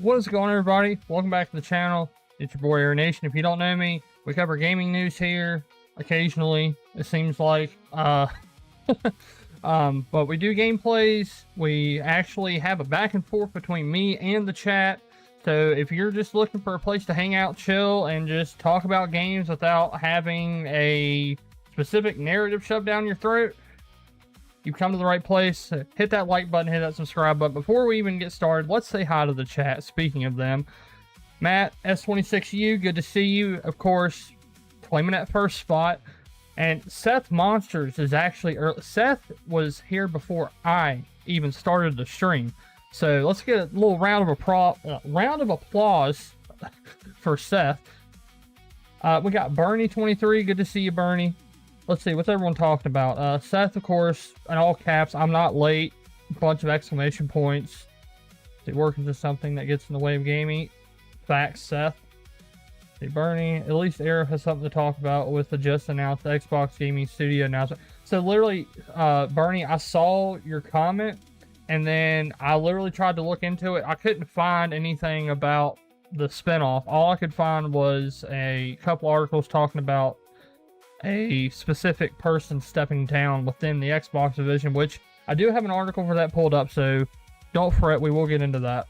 What is going on, everybody? Welcome back to the channel. It's your boy Aeronation. If you don't know me, we cover gaming news here occasionally, it seems like. But we do gameplays. We actually have a back and forth between me and the chat. So if you're just looking for a place to hang out, chill, and just talk about games without having a specific narrative shoved down your throat, you've come to the right place. Hit that like button, hit that subscribe button. Before we even get started, let's say hi to the chat. Speaking of them, Matt, S26U, good to see you. Of course, claiming that first spot. And Seth Monsters is actually early. Seth was here before I even started the stream. So let's get a little round of applause for Seth. We got Bernie23. Good to see you, Bernie. Let's see, what's everyone talking about? Seth, of course, in all caps, I'm not late. Bunch of exclamation points. Is it working to something that gets in the way of gaming? Facts, Seth. See, Bernie, at least Aero has something to talk about with the just announced Xbox Gaming Studio announcement. So literally, Bernie, I saw your comment, and then I literally tried to look into it. I couldn't find anything about the spinoff. All I could find was a couple articles talking about a specific person stepping down within the Xbox division, which I do have an article for that pulled up, so don't fret, we will get into that.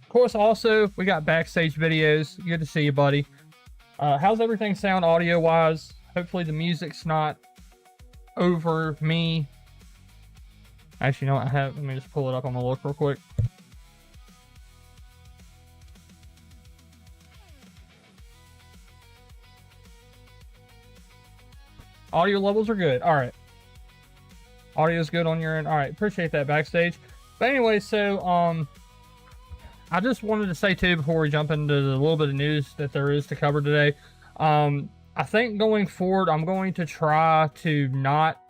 Of course, also, we got backstage videos. Good to see you, buddy. How's everything sound audio-wise? Hopefully the music's not over me. Actually, you know what I have? Let me just pull it up. I'm gonna look real quick. Audio levels are good. All right. Audio's good on your end. All right. Appreciate that, backstage. But anyway, so I just wanted to say too, before we jump into the little bit of news that there is to cover today, I think going forward, I'm going to try to not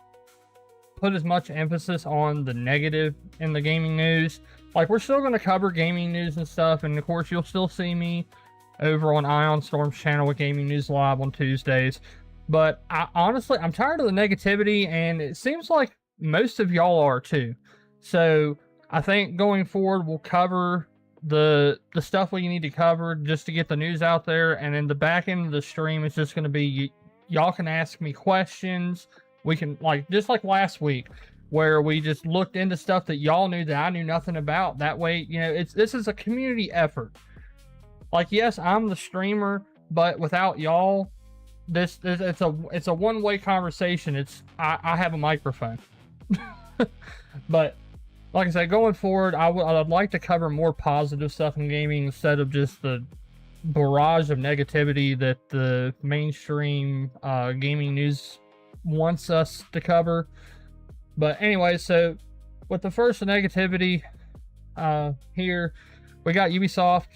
put as much emphasis on the negative in the gaming news. Like, we're still going to cover gaming news and stuff, and of course, you'll still see me over on Ion Storm's channel with Gaming News Live on Tuesdays. But honestly, I'm tired of the negativity, and it seems like most of y'all are too. So I think going forward, we'll cover the stuff we need to cover just to get the news out there. And then the back end of the stream is just going to be, y'all can ask me questions. We can, just like last week, where we just looked into stuff that y'all knew that I knew nothing about. That way, you know, this is a community effort. Like, yes, I'm the streamer, but without y'all, it's a one-way conversation. I have a microphone. But like I said, going forward, I'd like to cover more positive stuff in gaming instead of just the barrage of negativity that the mainstream gaming news wants us to cover. But anyway, so with the first negativity here, we got Ubisoft.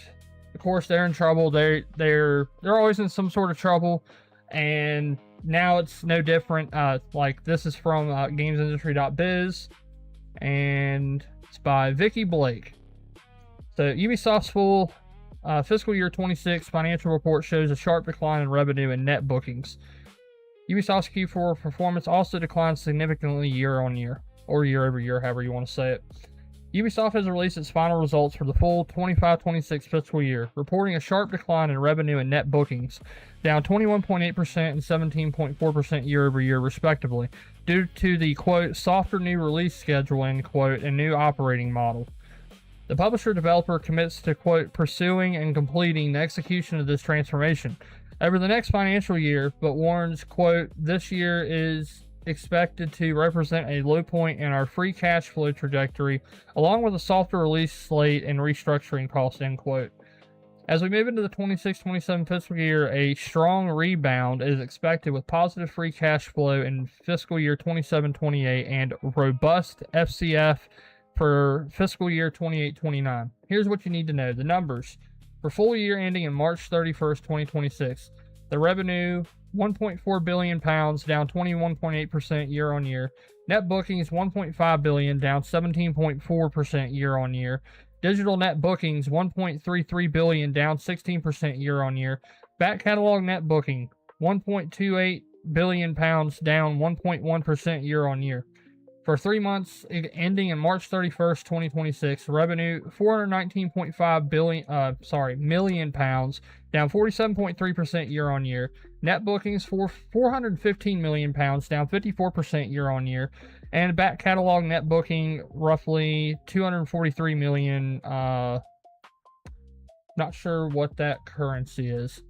Of course, they're in trouble. They're always in some sort of trouble. And now it's no different. Like, this is from gamesindustry.biz, and it's by Vicky Blake. So Ubisoft's full fiscal year 26 financial report shows a sharp decline in revenue and net bookings. Ubisoft's Q4 performance also declined significantly year on year, or year over year, however you want to say it. Ubisoft has released its final results for the full 25-26 fiscal year, reporting a sharp decline in revenue and net bookings, down 21.8% and 17.4% year over year, respectively, due to the, quote, softer new release schedule, end quote, and new operating model. The publisher-developer commits to, quote, pursuing and completing the execution of this transformation over the next financial year, but warns, quote, this year is expected to represent a low point in our free cash flow trajectory, along with a softer release slate and restructuring costs, end quote. As we move into the 26-27 fiscal year, a strong rebound is expected with positive free cash flow in fiscal year 27-28 and robust FCF for fiscal year 28-29. Here's what you need to know. The numbers. For full year ending in March 31st, 2026, the revenue, £1.4 billion, down 21.8% year on year. Net bookings, $1.5 billion, down 17.4% year on year. Digital net bookings, $1.33 billion, down 16% year on year. Back catalog net booking, £1.28 billion, down 1.1% year on year. For 3 months ending in March 31st, 2026, revenue 419.5 million pounds, down 47.3% year on year. Net bookings for 415 million pounds, down 54% year on year. And back catalog net booking roughly 243 million. Not sure what that currency is.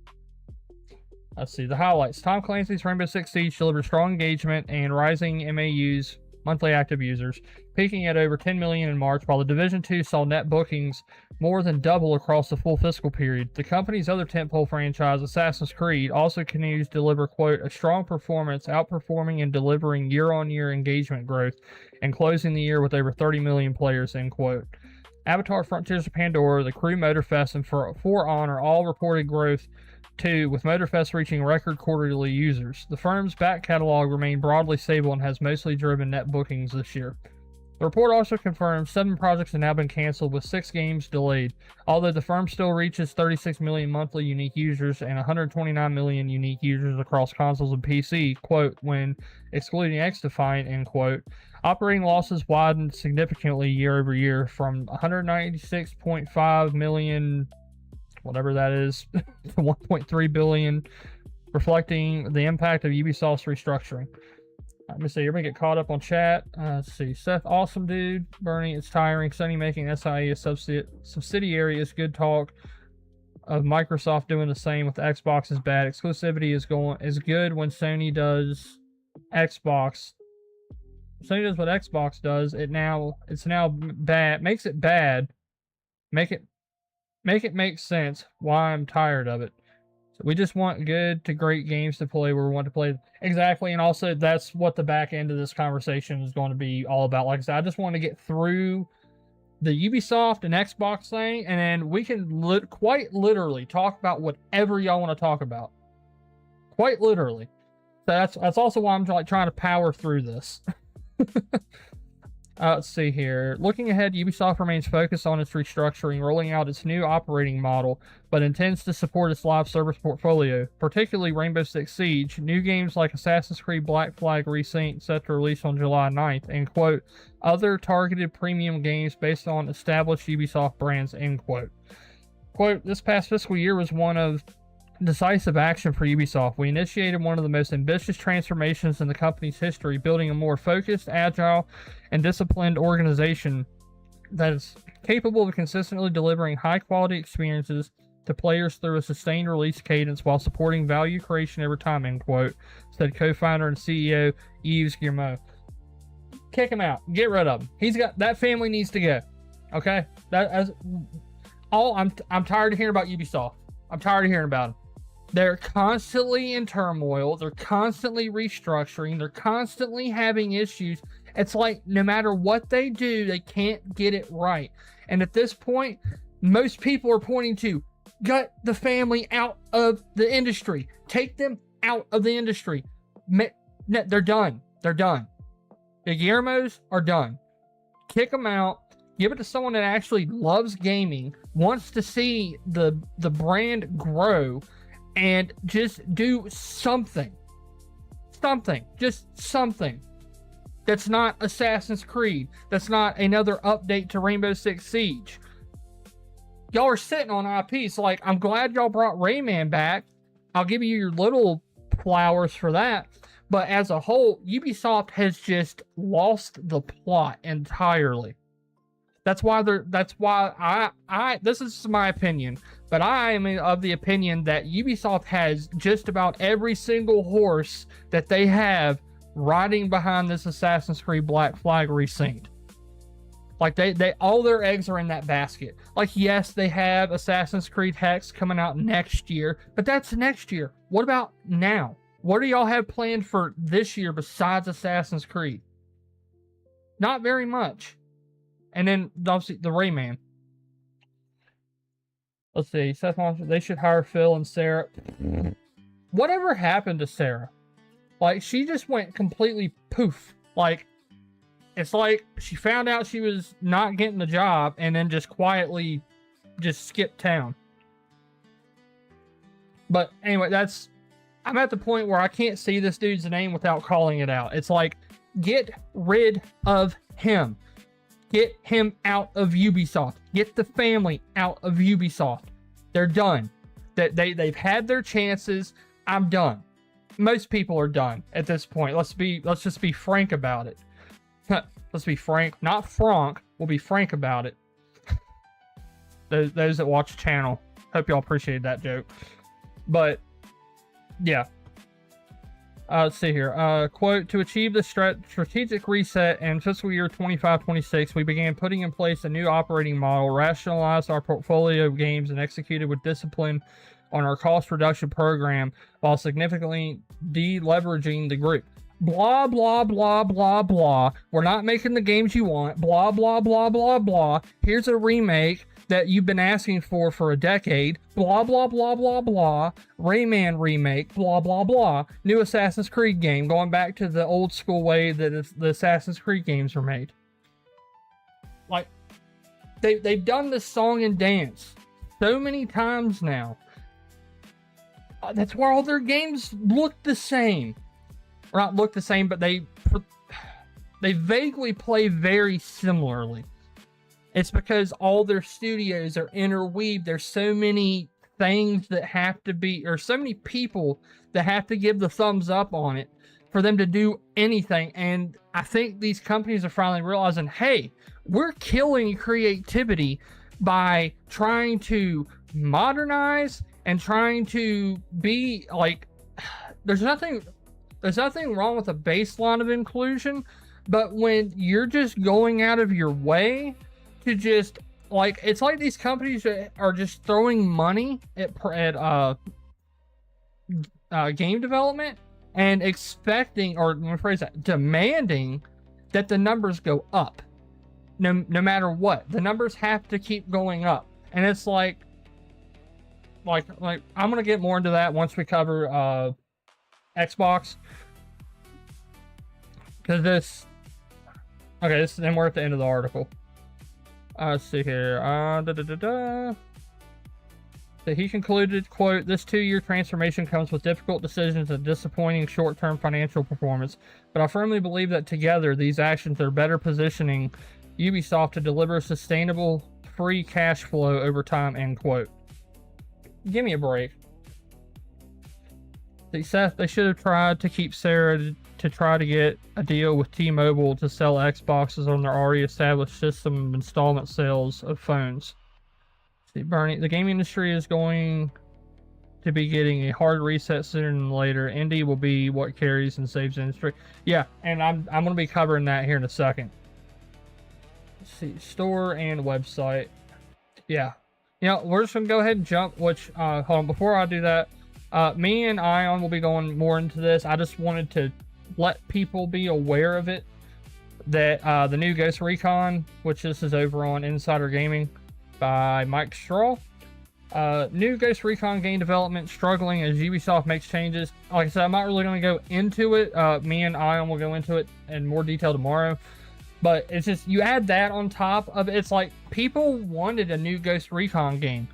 Let's see the highlights. Tom Clancy's Rainbow Six Siege delivered strong engagement and rising MAUs, monthly active users, peaking at over 10 million in March, while the Division 2 saw net bookings more than double across the full fiscal period. The company's other tentpole franchise, Assassin's Creed, also continues to deliver, quote, a strong performance, outperforming and delivering year-on-year engagement growth, and closing the year with over 30 million players, end quote. Avatar: Frontiers of Pandora, The Crew, Motorfest, and For Honor all reported growth too, with Motorfest reaching record quarterly users. The firm's back catalog remained broadly stable and has mostly driven net bookings this year. The report also confirms 7 projects have now been canceled, with 6 games delayed, although the firm still reaches 36 million monthly unique users and 129 million unique users across consoles and PC, quote, when excluding XDefiant, end quote. Operating losses widened significantly year over year from 196.5 million, whatever that is, to 1.3 billion, reflecting the impact of Ubisoft's restructuring. Let me see, everybody get caught up on chat. Let's see, Seth, awesome dude. Bernie, it's tiring. Sony making SIE a subsidiary is good talk. Of Microsoft doing the same with Xbox is bad. Exclusivity is good when Sony does Xbox. Sony does what Xbox does. It's now bad. Makes it bad. Make it make sense why I'm tired of it. So we just want good to great games to play where we want to play. Exactly, and also that's what the back end of this conversation is going to be all about. Like I said, I just want to get through the Ubisoft and Xbox thing, and then we can quite literally talk about whatever y'all want to talk about. Quite literally. So that's also why I'm like trying to power through this. Let's see here. Looking ahead, Ubisoft remains focused on its restructuring, rolling out its new operating model, but intends to support its live service portfolio, particularly Rainbow Six Siege. New games like Assassin's Creed Black Flag Resynced set to release on July 9th, and, quote, other targeted premium games based on established Ubisoft brands, end quote. Quote, this past fiscal year was one of decisive action for Ubisoft. We initiated one of the most ambitious transformations in the company's history, building a more focused, agile, and disciplined organization that is capable of consistently delivering high-quality experiences to players through a sustained release cadence while supporting value creation over time, end quote, said co-founder and CEO Yves Guillemot. Kick him out. Get rid of him. That family needs to go. Okay? I'm tired of hearing about Ubisoft. I'm tired of hearing about them. They're constantly in turmoil. They're constantly restructuring. They're constantly having issues. It's like no matter what they do, they can't get it right. And at this point, most people are pointing to gut the family out of the industry. Take them out of the industry. They're done. They're done. The Guillermos are done. Kick them out. Give it to someone that actually loves gaming, wants to see the brand grow, and just do something. Just something. That's not Assassin's Creed. That's not another update to Rainbow Six Siege. Y'all are sitting on IPs. So like, I'm glad y'all brought Rayman back. I'll give you your little flowers for that. But as a whole, Ubisoft has just lost the plot entirely. That's why this is my opinion, but I am of the opinion that Ubisoft has just about every single horse that they have riding behind this Assassin's Creed Black Flag Resynced. Like they all their eggs are in that basket. Like, yes, they have Assassin's Creed Hex coming out next year, but that's next year. What about now? What do y'all have planned for this year besides Assassin's Creed? Not very much. And then, obviously, the Rayman. Let's see. Seth Monster, they should hire Phil and Sarah. Whatever happened to Sarah? Like, she just went completely poof. Like, it's like she found out she was not getting the job and then just quietly just skipped town. But anyway, I'm at the point where I can't see this dude's name without calling it out. It's like, Get rid of him. Get him out of Ubisoft. Get the family out of Ubisoft. They're done. They've had their chances. I'm done. Most people are done at this point. Let's just be frank about it. Let's be frank, not frank. We'll be frank about it. Those that watch the channel, hope y'all appreciate that joke. But yeah. Let's see here. Quote, to achieve the strategic reset in fiscal year 25-26, we began putting in place a new operating model, rationalized our portfolio of games, and executed with discipline on our cost reduction program while significantly deleveraging the group. Blah, blah, blah, blah, blah. We're not making the games you want. Blah, blah, blah, blah, blah. Here's a remake that you've been asking for a decade. Blah, blah, blah, blah, blah. Rayman remake. Blah, blah, blah. New Assassin's Creed game, going back to the old school way that the Assassin's Creed games were made. Like, they've done this song and dance so many times now. That's where all their games look the same. Or not look the same, but they vaguely play very similarly. It's because all their studios are interweaved. There's so many things that have to be, or so many people that have to give the thumbs up on it for them to do anything. And I think these companies are finally realizing, hey, we're killing creativity by trying to modernize and trying to be like, there's nothing wrong with a baseline of inclusion, but when you're just going out of your way to just, like, it's like these companies are just throwing money at game development and expecting, or let me phrase that, demanding that the numbers go up. No matter what, the numbers have to keep going up. And it's like I'm gonna get more into that once we cover Xbox, because then we're at the end of the article. Let's see here. So he concluded, quote, this 2-year transformation comes with difficult decisions and disappointing short-term financial performance, but I firmly believe that together these actions are better positioning Ubisoft to deliver sustainable free cash flow over time, end quote. Give me a break. They should have tried to keep Sarah to try to get a deal with T-Mobile to sell Xboxes on their already established system of installment sales of phones. See, Bernie, the gaming industry is going to be getting a hard reset sooner than later. Indie will be what carries and saves the industry. Yeah, and I'm going to be covering that here in a second. Let's see, store and website. Yeah. You know, we're just going to go ahead and jump, which, hold on, before I do that, me and Ion will be going more into this. I just wanted to let people be aware of it, that the new Ghost Recon, which this is over on Insider Gaming by Mike Straw. New Ghost Recon game development struggling as Ubisoft makes changes. Like I said, I'm not really going to go into it. Me and Ion will go into it in more detail tomorrow. But it's just, you add that on top of it. It's like, people wanted a new Ghost Recon game.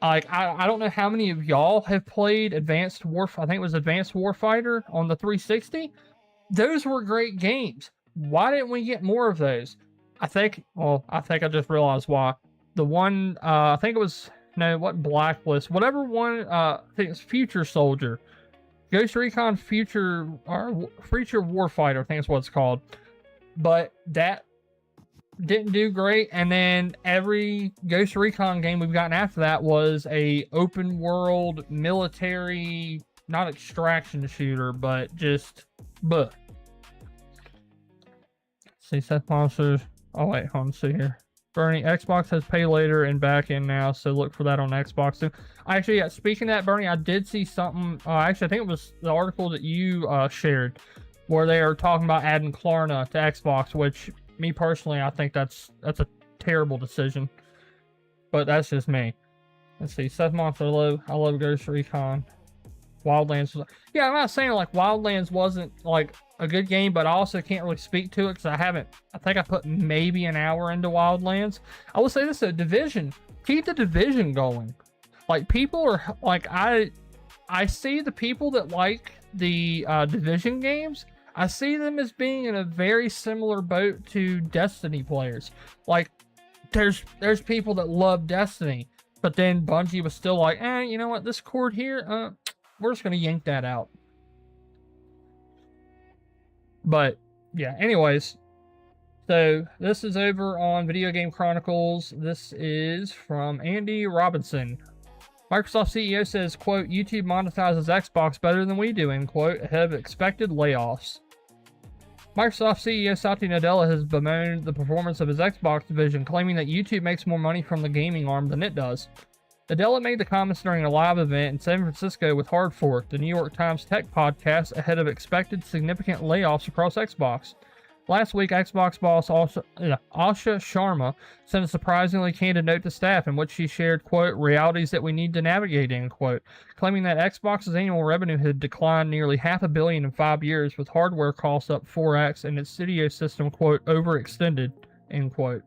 Like, I don't know how many of y'all have played Advanced Warfighter. I think it was Advanced Warfighter on the 360. Those were great games. Why didn't we get more of those? I think I just realized why. The one, I think it was, no, what, Blacklist, whatever one, I think it's Future Soldier. Ghost Recon Future Warfighter, I think is what it's called. But that didn't do great, and then every Ghost Recon game we've gotten after that was a open world military, not extraction shooter, but just buh. See, Seth Monsters. Oh wait, hold on, see here. Bernie, Xbox has pay later and back in now, so look for that on Xbox too. Actually, yeah, speaking of that, Bernie, I did see something. Actually, I think it was the article that you shared, where they are talking about adding Klarna to Xbox, which, me personally, I think that's a terrible decision. But that's just me. Let's see, Seth Monster, I love Ghost Recon. Wildlands. Yeah, I'm not saying like Wildlands wasn't like a good game, but I also can't really speak to it because I think I put maybe an hour into Wildlands. I will say this, though, Division. Keep the Division going. Like, people are, like, I see the people that like the Division games I see them as being in a very similar boat to Destiny players. Like, there's people that love Destiny, but then Bungie was still like, you know what, this cord here, we're just gonna yank that out. But yeah, anyways, so this is over on Video Game Chronicles. This is from Andy Robinson. Microsoft CEO says, quote, YouTube monetizes Xbox better than we do, end quote, ahead of expected layoffs. Microsoft CEO Satya Nadella has bemoaned the performance of his Xbox division, claiming that YouTube makes more money from the gaming arm than it does. Nadella made the comments during a live event in San Francisco with Hard Fork, the New York Times tech podcast, ahead of expected significant layoffs across Xbox. Last week, Xbox boss Asha Sharma sent a surprisingly candid note to staff in which she shared, quote, realities that we need to navigate, end quote, claiming that Xbox's annual revenue had declined nearly $500 million in 5 years, with hardware costs up 4x and its studio system, quote, overextended, end quote.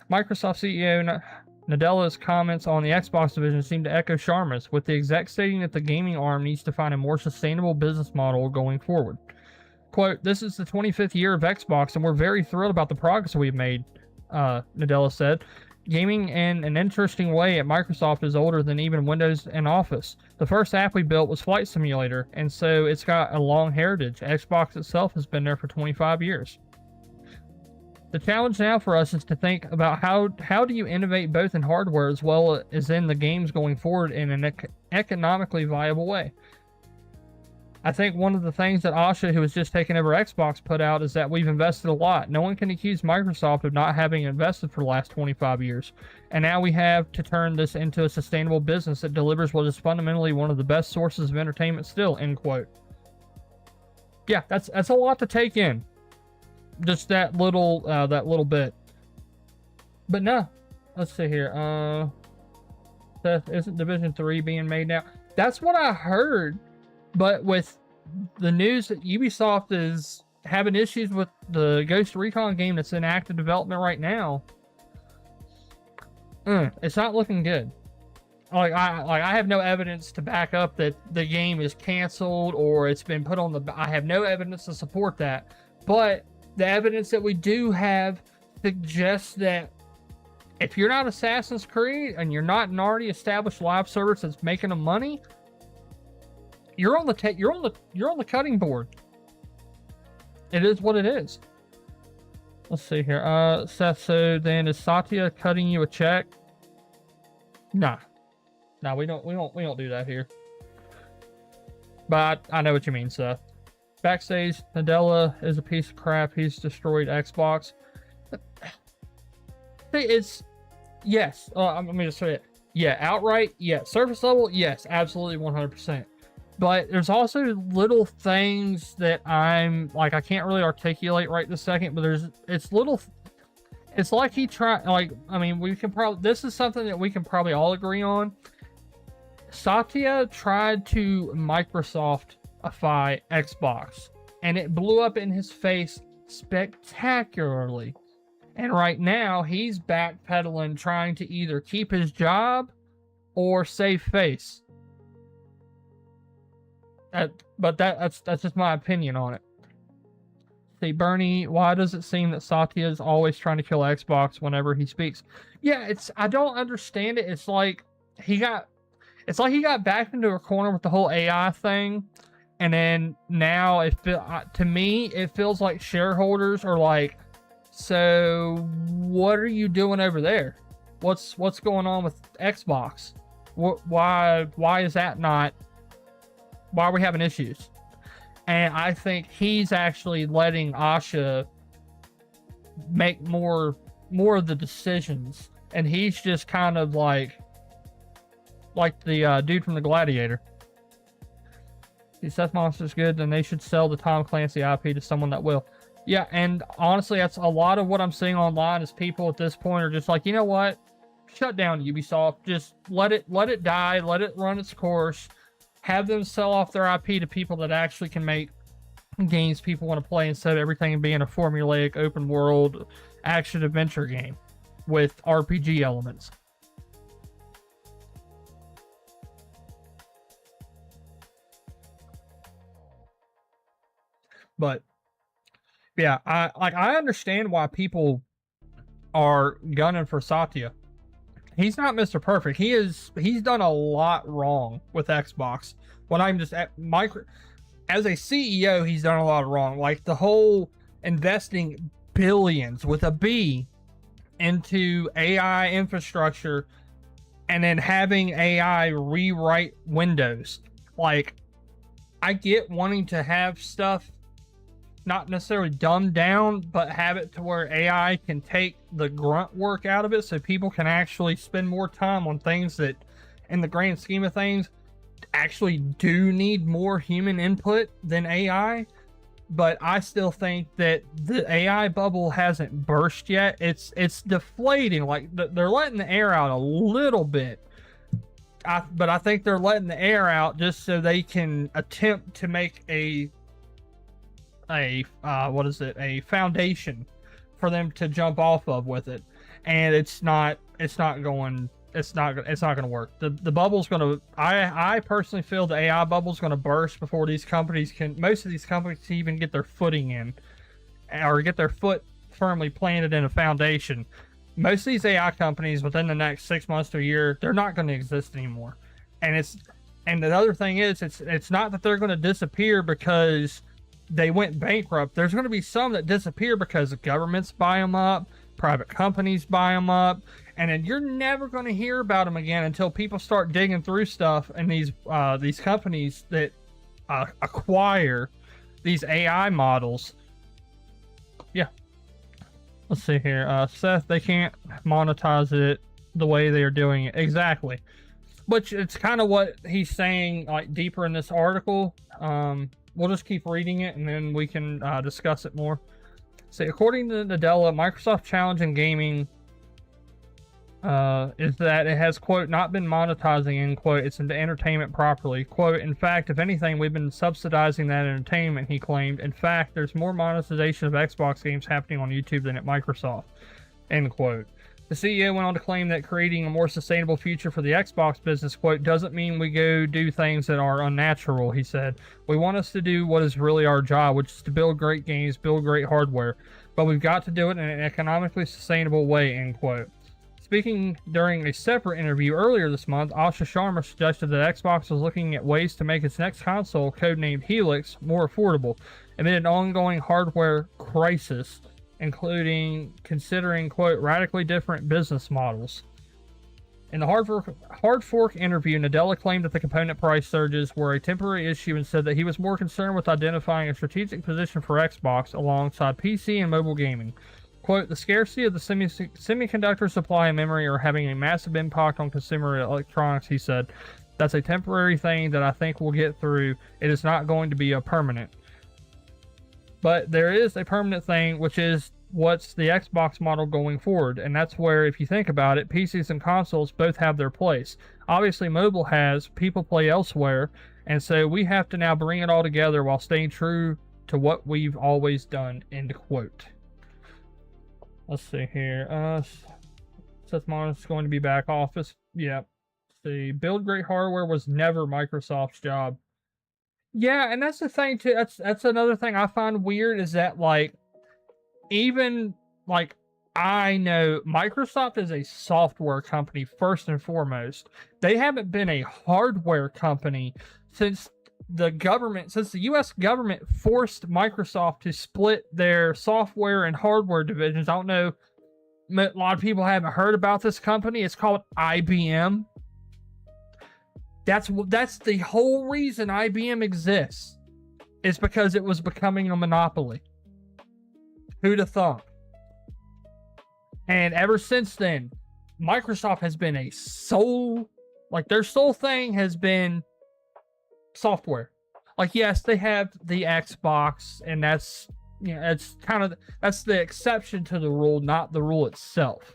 Microsoft CEO Nadella's comments on the Xbox division seemed to echo Sharma's, with the exec stating that the gaming arm needs to find a more sustainable business model going forward. Quote, this is the 25th year of Xbox, and we're very thrilled about the progress we've made, Nadella said. Gaming in an interesting way at Microsoft is older than even Windows and Office. The first app we built was Flight Simulator, and so it's got a long heritage. Xbox itself has been there for 25 years. The challenge now for us is to think about how do you innovate both in hardware as well as in the games going forward in an economically viable way. I think one of the things that Asha, who has just taken over Xbox, put out is that we've invested a lot. No one can accuse Microsoft of not having invested for the last 25 years. And now we have to turn this into a sustainable business that delivers what is fundamentally one of the best sources of entertainment still, end quote. Yeah, that's a lot to take in. Just that little bit. But no, let's see here. Isn't Division 3 being made now? That's what I heard. But with the news that Ubisoft is having issues with the Ghost Recon game that's in active development right now, it's not looking good. I have no evidence to back up that the game is canceled or it's been put on the. I have no evidence to support that. But the evidence that we do have suggests that if you're not Assassin's Creed and you're not an already established live service that's making them money, you're on the cutting board. It is what it is. Let's see here. Seth, so then is Satya cutting you a check? Nah, we don't do that here. But I know what you mean, Seth. Backstage, Nadella is a piece of crap. He's destroyed Xbox. It's yes. Let me just say it. Yeah, outright. Yeah, surface level. Yes, absolutely, 100%. But there's also little things that I'm like I can't really articulate right this second. But it's like he tried. Like, I mean, we can probably, this is something that we can probably all agree on. Satya tried to Microsoft-ify Xbox, and it blew up in his face spectacularly. And right now, he's backpedaling, trying to either keep his job or save face. That's just my opinion on it. See, Bernie, why does it seem that Satya is always trying to kill Xbox whenever he speaks? Yeah, I don't understand it. It's like he got backed into a corner with the whole AI thing, and then now to me it feels like shareholders are like, so what are you doing over there? What's going on with Xbox? Why is that not? Why are we having issues? And I think he's actually letting Asha make more of the decisions, and he's just kind of like the dude from the Gladiator. If Seth Monster's good, then they should sell the Tom Clancy IP to someone that will. Yeah, and honestly, that's a lot of what I'm seeing online is people at this point are just like, you know what? Shut down Ubisoft. Just let it die. Let it run its course. Have them sell off their IP to people that actually can make games people want to play instead of everything being a formulaic open world action adventure game with RPG elements. But yeah, I understand why people are gunning for Satya. He's not Mr. Perfect. He's done a lot wrong with Xbox. When I'm just at micro as a CEO, he's done a lot wrong. Like the whole investing billions with a B into AI infrastructure and then having AI rewrite Windows. Like, I get wanting to have stuff not necessarily dumbed down, but have it to where AI can take the grunt work out of it so people can actually spend more time on things that, in the grand scheme of things, actually do need more human input than AI. But I still think that the AI bubble hasn't burst yet. It's deflating. Like, they're letting the air out a little bit. But I think they're letting the air out just so they can attempt to make a foundation for them to jump off of with it. And it's not going to work. The bubble's going to, I personally feel the AI bubble's going to burst before most of these companies can even get their footing in or get their foot firmly planted in a foundation. Most of these AI companies within the next 6 months to a year, they're not going to exist anymore. And the other thing is, it's not that they're going to disappear because they went bankrupt. There's going to be some that disappear because governments buy them up, private companies buy them up, and then you're never going to hear about them again until people start digging through stuff and these companies that acquire these AI models. Yeah. Let's see here. Seth, they can't monetize it the way they are doing it. Exactly. Which it's kind of what he's saying, like, deeper in this article. We'll just keep reading it and then we can discuss it more. So, according to Nadella, Microsoft challenge in gaming is that it has, quote, not been monetizing, end quote, its entertainment properly. Quote, in fact, if anything, we've been subsidizing that entertainment, he claimed. In fact, there's more monetization of Xbox games happening on YouTube than at Microsoft, end quote. The CEO went on to claim that creating a more sustainable future for the Xbox business, quote, doesn't mean we go do things that are unnatural, he said. We want us to do what is really our job, which is to build great games, build great hardware. But we've got to do it in an economically sustainable way, end quote. Speaking during a separate interview earlier this month, Asha Sharma suggested that Xbox was looking at ways to make its next console, codenamed Helix, more affordable, amid an ongoing hardware crisis, including considering, quote, radically different business models. In the hard fork interview, Nadella claimed that the component price surges were a temporary issue and said that he was more concerned with identifying a strategic position for Xbox alongside PC and mobile gaming. Quote, the scarcity of the semiconductor supply and memory are having a massive impact on consumer electronics, he said. That's a temporary thing that I think we'll get through. It is not going to be a permanent. But there is a permanent thing, which is what's the Xbox model going forward. And that's where, if you think about it, PCs and consoles both have their place. Obviously, mobile has, people play elsewhere. And so we have to now bring it all together while staying true to what we've always done, end quote. Let's see here. Seth Mons is going to be back office. Yeah. See, build great hardware was never Microsoft's job. Yeah, and that's the thing too. That's another thing I find weird is that, like, even like, I know Microsoft is a software company first and foremost. They haven't been a hardware company since the US government forced Microsoft to split their software and hardware divisions. I don't know, a lot of people haven't heard about this company. It's called IBM. That's the whole reason IBM exists, is because it was becoming a monopoly. Who'd have thought? And ever since then, Microsoft has been their sole thing has been software. Like, yes, they have the Xbox, and that's, you know, that's the exception to the rule, not the rule itself.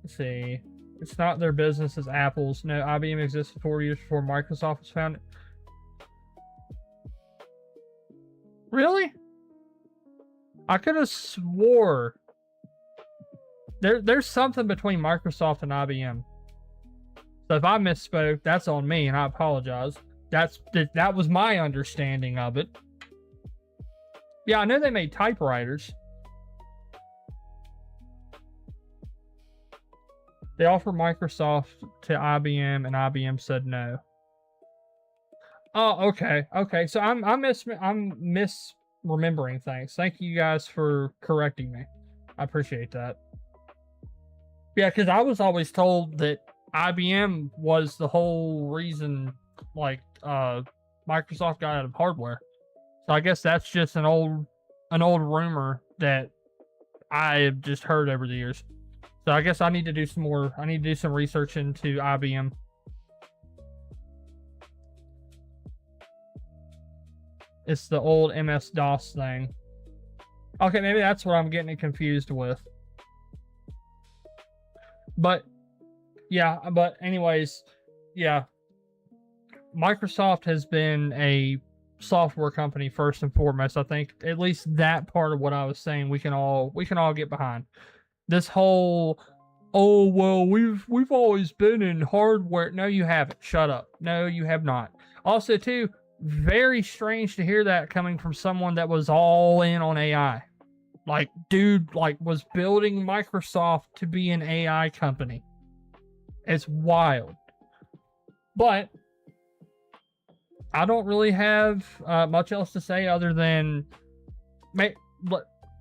Let's see. It's not their business as Apple's. No, IBM existed 4 years before Microsoft was founded. Really? I could have swore there's something between Microsoft and IBM. So if I misspoke, that's on me, and I apologize. That was my understanding of it. Yeah, I know they made typewriters. They offered Microsoft to IBM, and IBM said no. Oh, okay, okay. So I'm misremembering things. Thank you guys for correcting me. I appreciate that. Yeah, because I was always told that IBM was the whole reason, like, Microsoft got out of hardware. So I guess that's just an old rumor that I have just heard over the years. So I guess I need to do some more. I need to do some research into IBM. It's the old MS-DOS thing. Okay, maybe that's what I'm getting it confused with. But yeah, but anyways, yeah. Microsoft has been a software company first and foremost. I think at least that part of what I was saying we can all get behind. This whole, oh well, we've always been in hardware. No, you haven't. Shut up. No, you have not. Also, too, very strange to hear that coming from someone that was all in on AI. Like, dude, like, was building Microsoft to be an AI company. It's wild. But I don't really have much else to say other than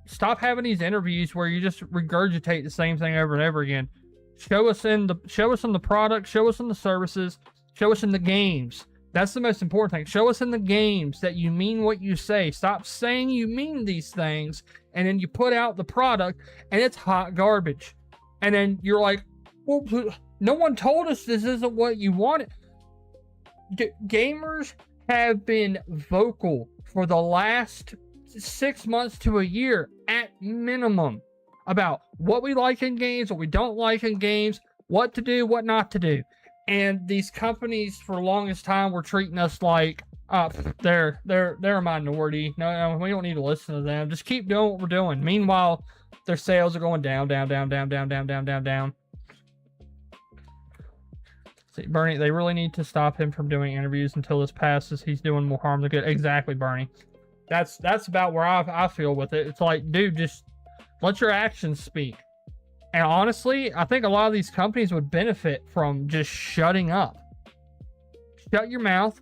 stop having these interviews where you just regurgitate the same thing over and over again. Show us in the product, show us in the services, show us in the games. That's the most important thing. Show us in the games that you mean what you say. Stop saying you mean these things, and then you put out the product, and it's hot garbage. And then you're like, well, no one told us this isn't what you wanted. Gamers have been vocal for the last 6 months to a year at minimum about what we like in games, what we don't like in games, what to do, what not to do. And these companies for the longest time were treating us like, they're a minority. No, we don't need to listen to them. Just keep doing what we're doing. Meanwhile, their sales are going down. See, Bernie, they really need to stop him from doing interviews until this passes. He's doing more harm than good. Exactly, Bernie. That's about where I feel with it. It's like, dude, just let your actions speak. And honestly, I think a lot of these companies would benefit from just shutting up. Shut your mouth.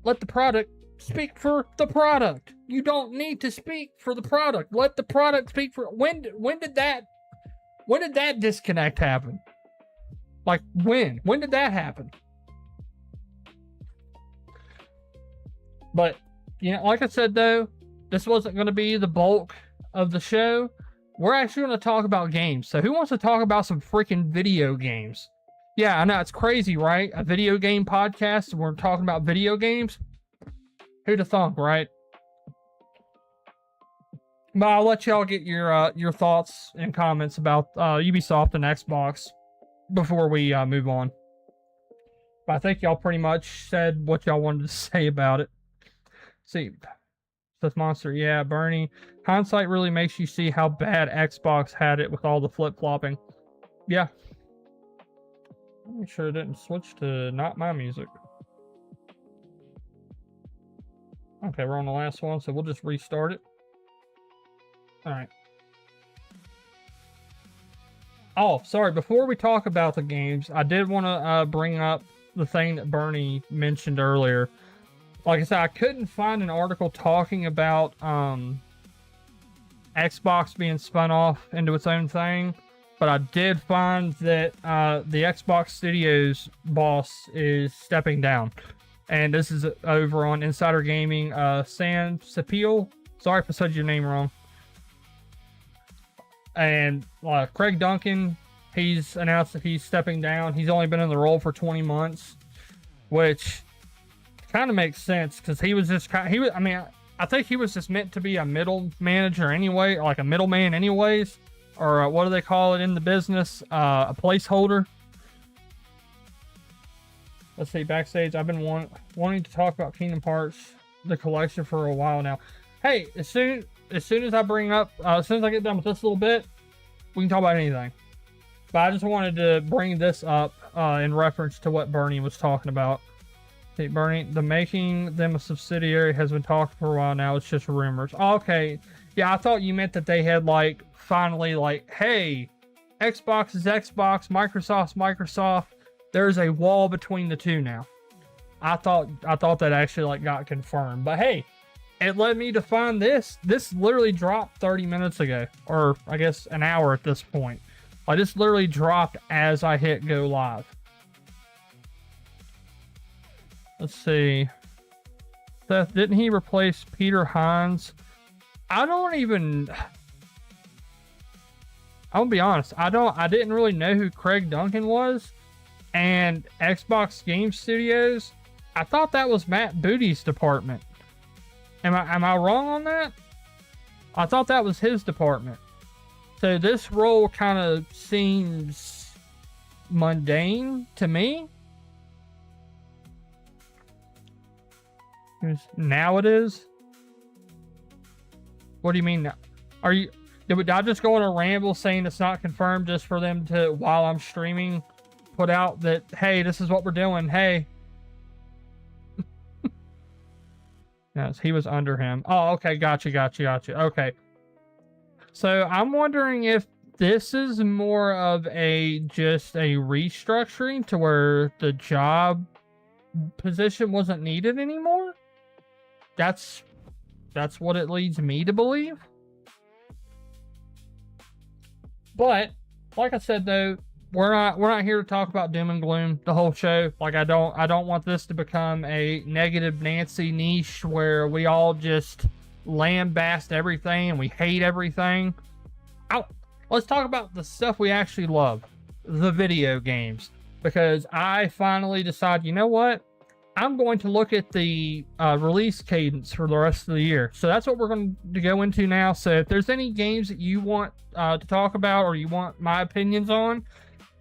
Let the product speak for the product. You don't need to speak for the product. Let the product speak for... When did that disconnect happen? Like, when? When did that happen? But, you know, like I said, though, this wasn't going to be the bulk of the show. We're actually going to talk about games. So who wants to talk about some freaking video games? Yeah, I know, it's crazy, right? A video game podcast, and we're talking about video games? Who'd have thunk, right? But I'll let y'all get your thoughts and comments about Ubisoft and Xbox before we move on. But I think y'all pretty much said what y'all wanted to say about it. See, says Monster, yeah, Bernie. Hindsight really makes you see how bad Xbox had it with all the flip-flopping. Yeah. Make sure it didn't switch to not my music. Okay, we're on the last one, so we'll just restart it. Alright. Oh, sorry, before we talk about the games, I did want to bring up the thing that Bernie mentioned earlier. Like I said, I couldn't find an article talking about Xbox being spun off into its own thing, but I did find that the Xbox Studios boss is stepping down. And this is over on Insider Gaming. Sam Sapil, sorry if I said your name wrong. And Craig Duncan, he's announced that he's stepping down. He's only been in the role for 20 months, which kind of makes sense because he was just I think he was just meant to be a middle manager anyway, like a middleman anyways, or what do they call it in the business? A placeholder. Let's see, backstage. I've been wanting to talk about Kingdom Hearts, the collection, for a while now. Hey, as soon as I bring up, as soon as I get done with this little bit, we can talk about anything. But I just wanted to bring this up in reference to what Bernie was talking about. Hey, Bernie, the making them a subsidiary has been talked for a while now. It's just rumors. Okay. Yeah, I thought you meant that they had, like, finally, like, hey, Xbox is Xbox, Microsoft's Microsoft. There's a wall between the two now. I thought that actually, like, got confirmed. But hey, it led me to find this. This literally dropped 30 minutes ago. Or, I guess, an hour at this point. I just literally dropped as I hit go live. Let's see. Seth, didn't he replace Peter Hines? I'll be honest. I didn't really know who Craig Duncan was. And Xbox Game Studios, I thought that was Matt Booty's department. Am I wrong on that? I thought that was his department. So this role kind of seems mundane to me. Now it is? What do you mean? Did I just go on a ramble saying it's not confirmed just for them to, while I'm streaming, put out that, hey, this is what we're doing, hey. Yes, he was under him. Oh, okay, gotcha. Okay. So I'm wondering if this is more of just a restructuring to where the job position wasn't needed anymore? That's what it leads me to believe. But like I said though, we're not here to talk about doom and gloom the whole show. Like I don't want this to become a negative Nancy niche where we all just lambast everything and we hate everything. Let's talk about the stuff we actually love, the video games, because I finally decided, you know what? I'm going to look at the release cadence for the rest of the year. So that's what we're going to go into now. So if there's any games that you want to talk about or you want my opinions on,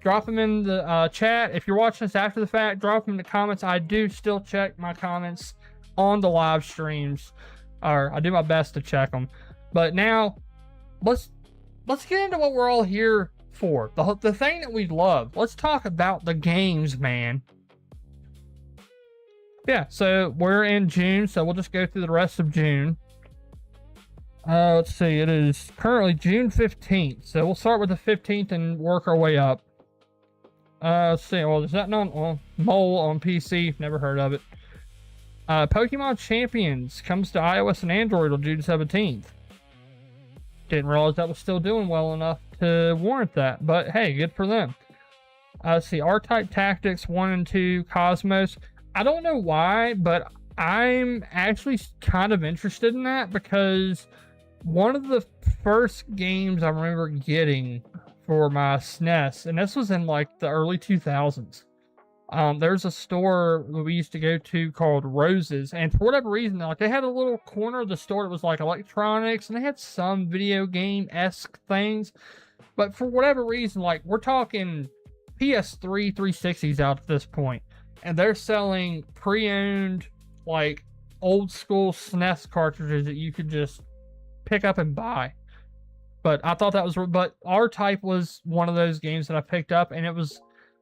drop them in the chat. If you're watching this after the fact, drop them in the comments. I do still check my comments on the live streams, or I do my best to check them. But now, let's get into what we're all here for. The thing that we love. Let's talk about the games, man. Yeah, so we're in June, so we'll just go through the rest of June. Let's see, it is currently June 15th, so we'll start with the 15th and work our way up. Let's see, well, is that known? Mole on PC, never heard of it. Pokemon Champions comes to iOS and Android on June 17th. Didn't realize that was still doing well enough to warrant that, but hey, good for them. Let's see, R-Type Tactics 1 and 2, Cosmos. I don't know why, but I'm actually kind of interested in that because one of the first games I remember getting for my SNES, and this was in like the early 2000s. There's a store that we used to go to called Roses, and for whatever reason, like they had a little corner of the store that was like electronics, and they had some video game-esque things, but for whatever reason, like we're talking PS3 360s out at this point. And they're selling pre-owned, like, old school SNES cartridges that you could just pick up and buy. But I thought that was... But R-Type was one of those games that I picked up, and it was...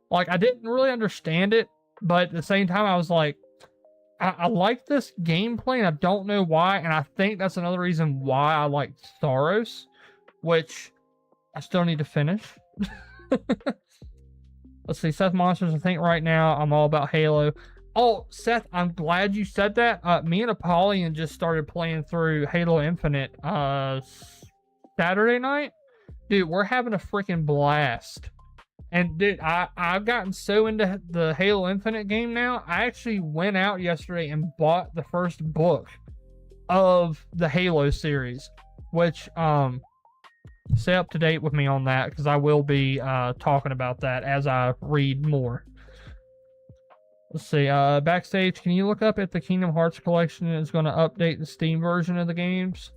Like, I didn't really understand it, but at the same time, I was like, I like this gameplay, and I don't know why, and I think that's another reason why I like Saros, which I still need to finish. Let's see, Seth Monsters, I think right now I'm all about Halo. Oh, Seth, I'm glad you said that. Me and Apollyon just started playing through Halo Infinite Saturday night. Dude, we're having a freaking blast. And dude, I've gotten so into the Halo Infinite game now, I actually went out yesterday and bought the first book of the Halo series, which, stay up to date with me on that because I will be talking about that as I read more. Let's see. Backstage, can you look up if the Kingdom Hearts collection is going to update the Steam version of the games?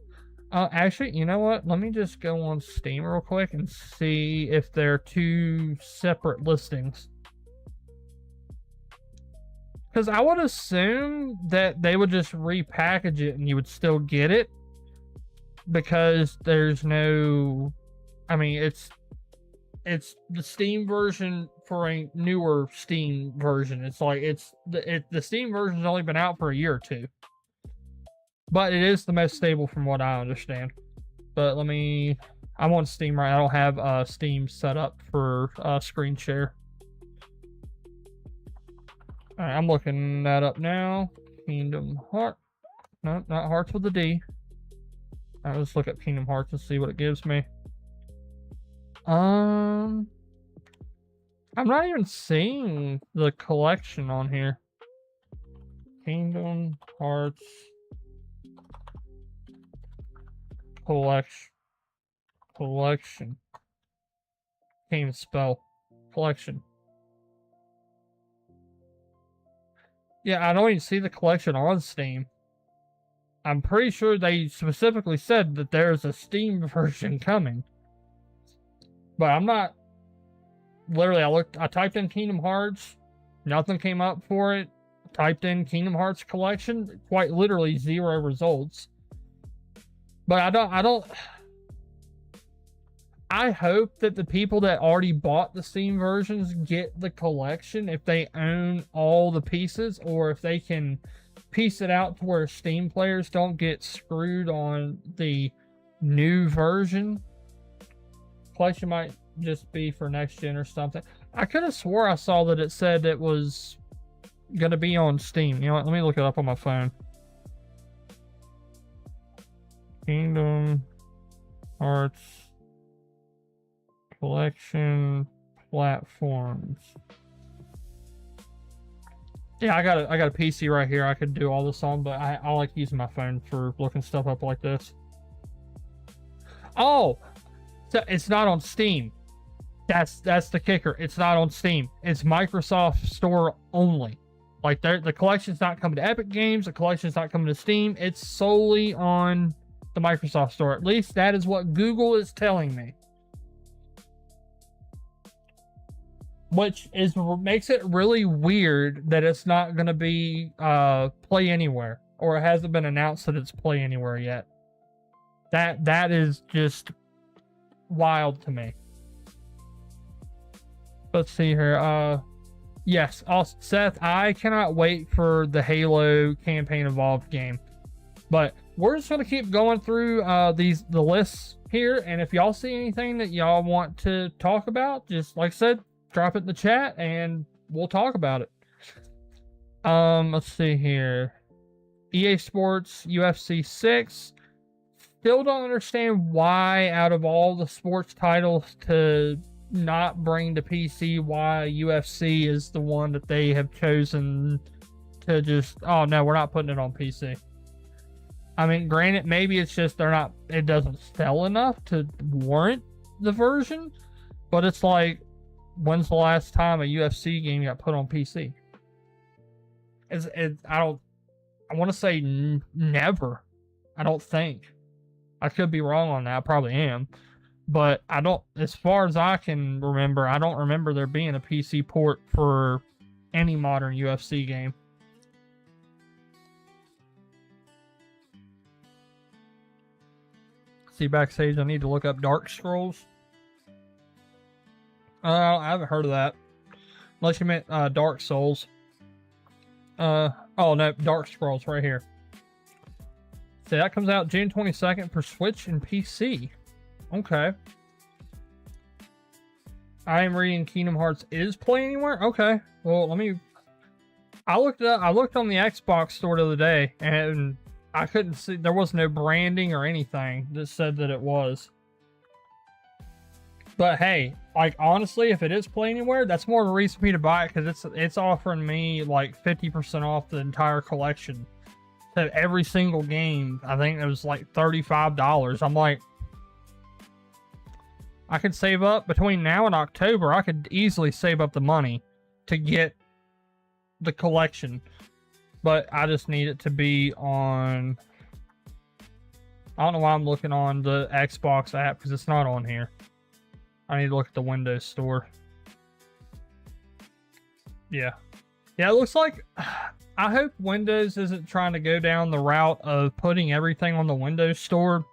Actually, you know what? Let me just go on Steam real quick and see if they're two separate listings. Because I would assume that they would just repackage it and you would still get it. Because there's no... I mean, it's it's the Steam version for a newer Steam version. It's like the Steam version's only been out for a year or two, but it is the most stable from what I understand. But I'm on Steam right. I don't have Steam set up for screen share. All right, I'm looking that up now. Kingdom Hearts. No, not Hearts with a D. All right, let's look at Kingdom Hearts and see what it gives me. I'm not even seeing the collection on here. Kingdom Hearts collection. Can't even spell collection. Yeah, I don't even see the collection on Steam. I'm pretty sure they specifically said that there's a Steam version coming. But I'm not... Literally, I typed in Kingdom Hearts. Nothing came up for it. Typed in Kingdom Hearts collection. Quite literally 0 results. But I hope that the people that already bought the Steam versions get the collection if they own all the pieces, or if they can piece it out to where Steam players don't get screwed on the new version. Collection might just be for next gen or something. I could have swore I saw that it said it was going to be on Steam. You know what? Let me look it up on my phone. Kingdom Hearts collection platforms. Yeah, I got a PC right here I could do all this on, but I like using my phone for looking stuff up like this. Oh, so it's not on Steam. That's the kicker. It's not on Steam. It's Microsoft Store only. Like the collection's not coming to Epic Games. The collection's not coming to Steam. It's solely on the Microsoft Store. At least that is what Google is telling me. Which makes it really weird that it's not going to be Play Anywhere, or it hasn't been announced that it's Play Anywhere yet. That is just wild to me. Let's see here. Yes, also, Seth, I cannot wait for the Halo Campaign Evolved game. But we're just going to keep going through the lists here, and if y'all see anything that y'all want to talk about, just like I said, drop it in the chat and we'll talk about it. Let's see here. EA Sports UFC 6. Still don't understand why, out of all the sports titles to not bring to PC, why UFC is the one that they have chosen to just, oh no, we're not putting it on PC. I mean, granted, maybe it's just it doesn't sell enough to warrant the version, but it's like, when's the last time a UFC game got put on PC? I want to say never. I don't think. I could be wrong on that. I probably am. But as far as I can remember, I don't remember there being a PC port for any modern UFC game. See, backstage, I need to look up Dark Scrolls. I haven't heard of that. Unless you meant Dark Souls. Oh no, Dark Scrolls right here. So that comes out June 22nd for Switch and PC. Okay. I am reading Kingdom Hearts is Play Anywhere? Okay. Well, I looked it up. I looked on the Xbox store the other day, and I couldn't see, there was no branding or anything that said that it was. But hey, like, honestly, if it is Play Anywhere, that's more of a reason for me to buy it, because it's offering me like 50% off the entire collection. So every single game, I think it was like $35. I'm like, I could save up between now and October. I could easily save up the money to get the collection, but I just need it to be on. I don't know why I'm looking on the Xbox app, because it's not on here. I need to look at the Windows Store. Yeah. Yeah, it looks like, I hope Windows isn't trying to go down the route of putting everything on the Windows Store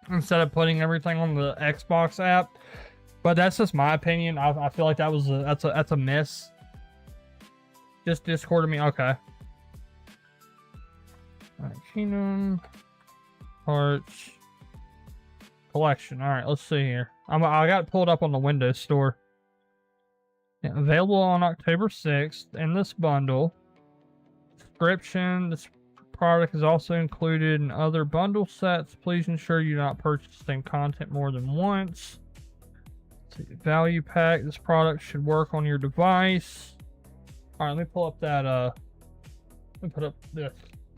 instead of putting everything on the Xbox app. But that's just my opinion. I feel like that's a miss. Just Discord me. Okay. All right, Kingdom Hearts collection. All right, let's see here. I got it pulled up on the Windows Store. Yeah, available on October 6th in this bundle. Description: this product is also included in other bundle sets. Please ensure you do not purchase the same content more than once. Let's see, value pack: this product should work on your device. All right, let me pull up that. Let me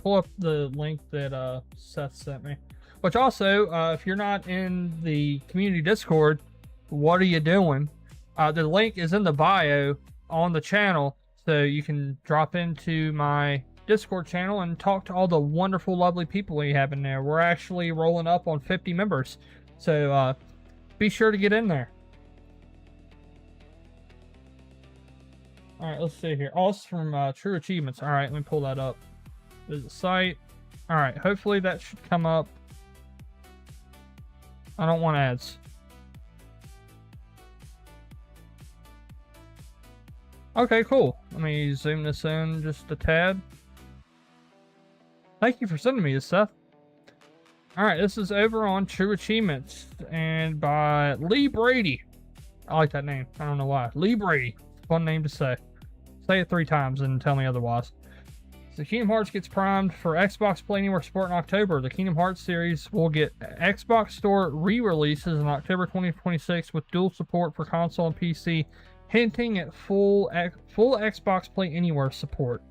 pull up the link that Seth sent me. Which also, if you're not in the community Discord, what are you doing? The link is in the bio on the channel, so you can drop into my Discord channel and talk to all the wonderful, lovely people we have in there. We're actually rolling up on 50 members, so be sure to get in there. All right, let's see here. Oh, this is from True Achievements. All right, let me pull that up. Visit site. All right, hopefully that should come up. I don't want ads. Okay, cool. Let me zoom this in just a tad. Thank you for sending me this stuff. All right, this is over on True Achievements and by Lee Brady. I like that name. I don't know why. Lee Brady. Fun name to say. Say it 3 times and tell me otherwise. So Kingdom Hearts gets primed for Xbox Play Anywhere support in October. The Kingdom Hearts series will get Xbox Store re-releases in October 2026 with dual support for console and PC, hinting at full Xbox Play Anywhere support.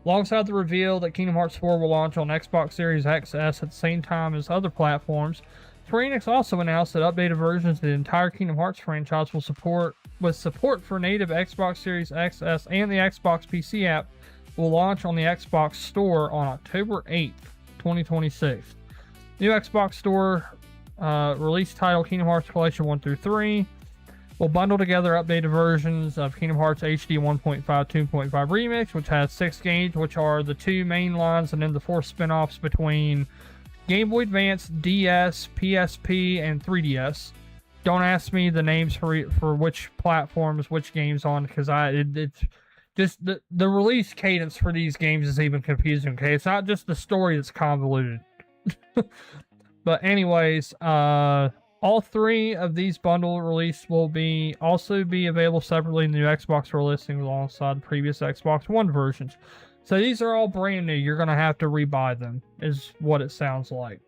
Alongside the reveal that Kingdom Hearts 4 will launch on Xbox Series XS at the same time as other platforms, Square Enix also announced that updated versions of the entire Kingdom Hearts franchise will support for native Xbox Series XS and the Xbox PC app will launch on the Xbox Store on October 8th, 2026. New Xbox Store release title Kingdom Hearts Collection 1 through 3 will bundle together updated versions of Kingdom Hearts HD 1.5, 2.5 Remix, which has 6 games, which are the 2 main lines, and then the 4 spin-offs between Game Boy Advance, DS, PSP, and 3DS. Don't ask me the names for which platforms, which games on, because it's just the release cadence for these games is even confusing. Okay, it's not just the story that's convoluted. But anyways, all 3 of these bundle release will also be available separately in the new Xbox listing alongside the previous Xbox One versions. So these are all brand new. You're gonna have to rebuy them, is what it sounds like.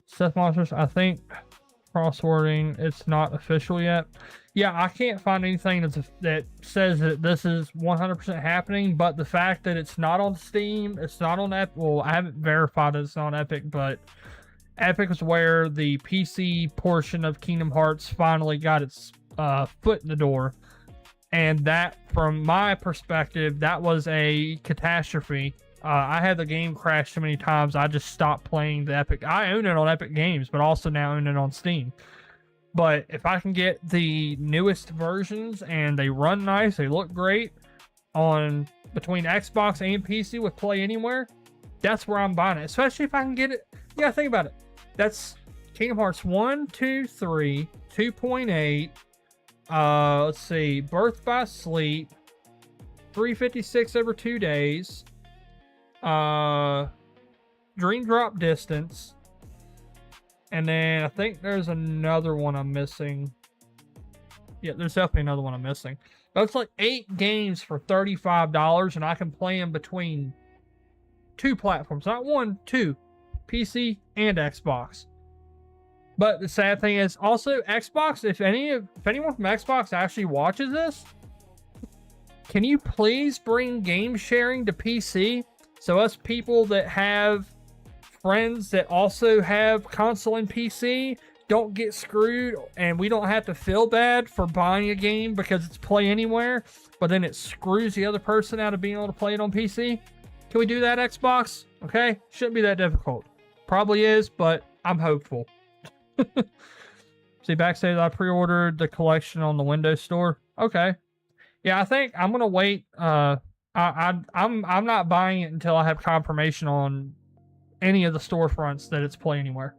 Seth Monsters, I think crosswording, it's not official yet. Yeah, I can't find anything that says that this is 100% happening, but the fact that it's not on Steam, it's not on Epic, well, I haven't verified that it's not on Epic, but Epic is where the PC portion of Kingdom Hearts finally got its foot in the door. And that, from my perspective, that was a catastrophe. I had the game crash so many times, I just stopped playing the Epic. I own it on Epic Games, but also now own it on Steam. But if I can get the newest versions and they run nice, they look great on between Xbox and PC with Play Anywhere, that's where I'm buying it. Especially if I can get it. Yeah, think about it. That's Kingdom Hearts 1, 2, 3, 2.8. Let's see. Birth by Sleep. 356 over 2 days. Dream Drop Distance. And then I think there's another one I'm missing. Yeah, there's definitely another one I'm missing. That's like 8 games for $35, and I can play them between 2 platforms. Not 1, 2. PC and Xbox. But the sad thing is, also Xbox, if anyone from Xbox actually watches this, can you please bring game sharing to PC? So us people that have friends that also have console and PC don't get screwed, and we don't have to feel bad for buying a game because it's Play Anywhere, but then it screws the other person out of being able to play it on PC. Can we do that, Xbox? Okay, shouldn't be that difficult. Probably is, but I'm hopeful. See, backstage, I pre-ordered the collection on the Windows Store. Okay, yeah, I think I'm gonna wait. I'm not buying it until I have confirmation on any of the storefronts that it's Play Anywhere.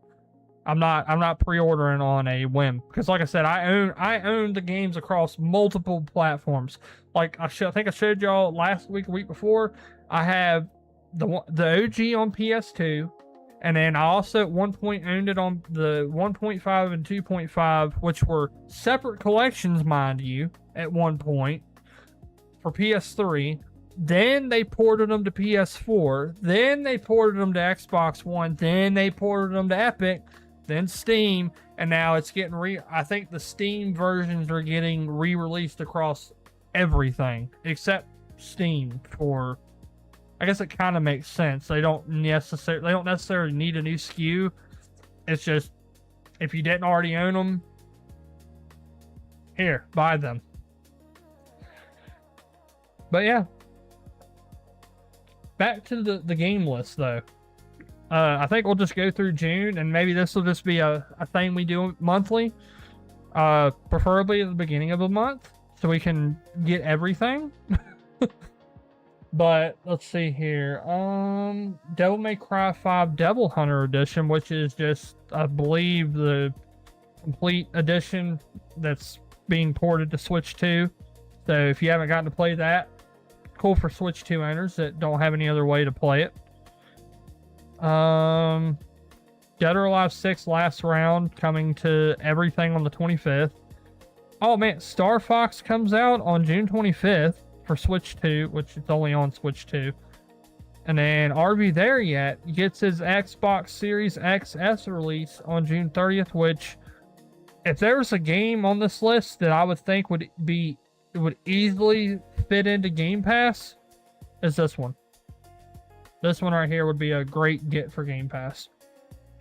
I'm not pre-ordering on a whim, because like I said, I own the games across multiple platforms. Like I think I showed y'all last week, week before. I have the OG on PS2, and then I also at one point owned it on the 1.5 and 2.5, which were separate collections, mind you, at one point for PS3. Then they ported them to PS4. Then they ported them to Xbox One. Then they ported them to Epic. Then Steam. And now it's getting I think the Steam versions are getting re-released across everything except Steam. For I guess it kind of makes sense. They don't necessarily need a new SKU. It's just if you didn't already own them, here, buy them. But yeah. Back to the game list, though. I think we'll just go through June, and maybe this will just be a thing we do monthly. Preferably at the beginning of the month, so we can get everything. But let's see here. Devil May Cry 5 Devil Hunter Edition, which is just, I believe, the complete edition that's being ported to Switch 2. So if you haven't gotten to play that, cool for Switch 2 owners that don't have any other way to play it. Dead or Alive 6 Last Round coming to everything on the 25th. Oh man, Star Fox comes out on June 25th for Switch 2, which is only on Switch 2. And then Are We There Yet gets his Xbox Series XS release on June 30th, which, if there was a game on this list that I would think would easily fit into Game Pass, is this one. This one right here would be a great get for Game Pass.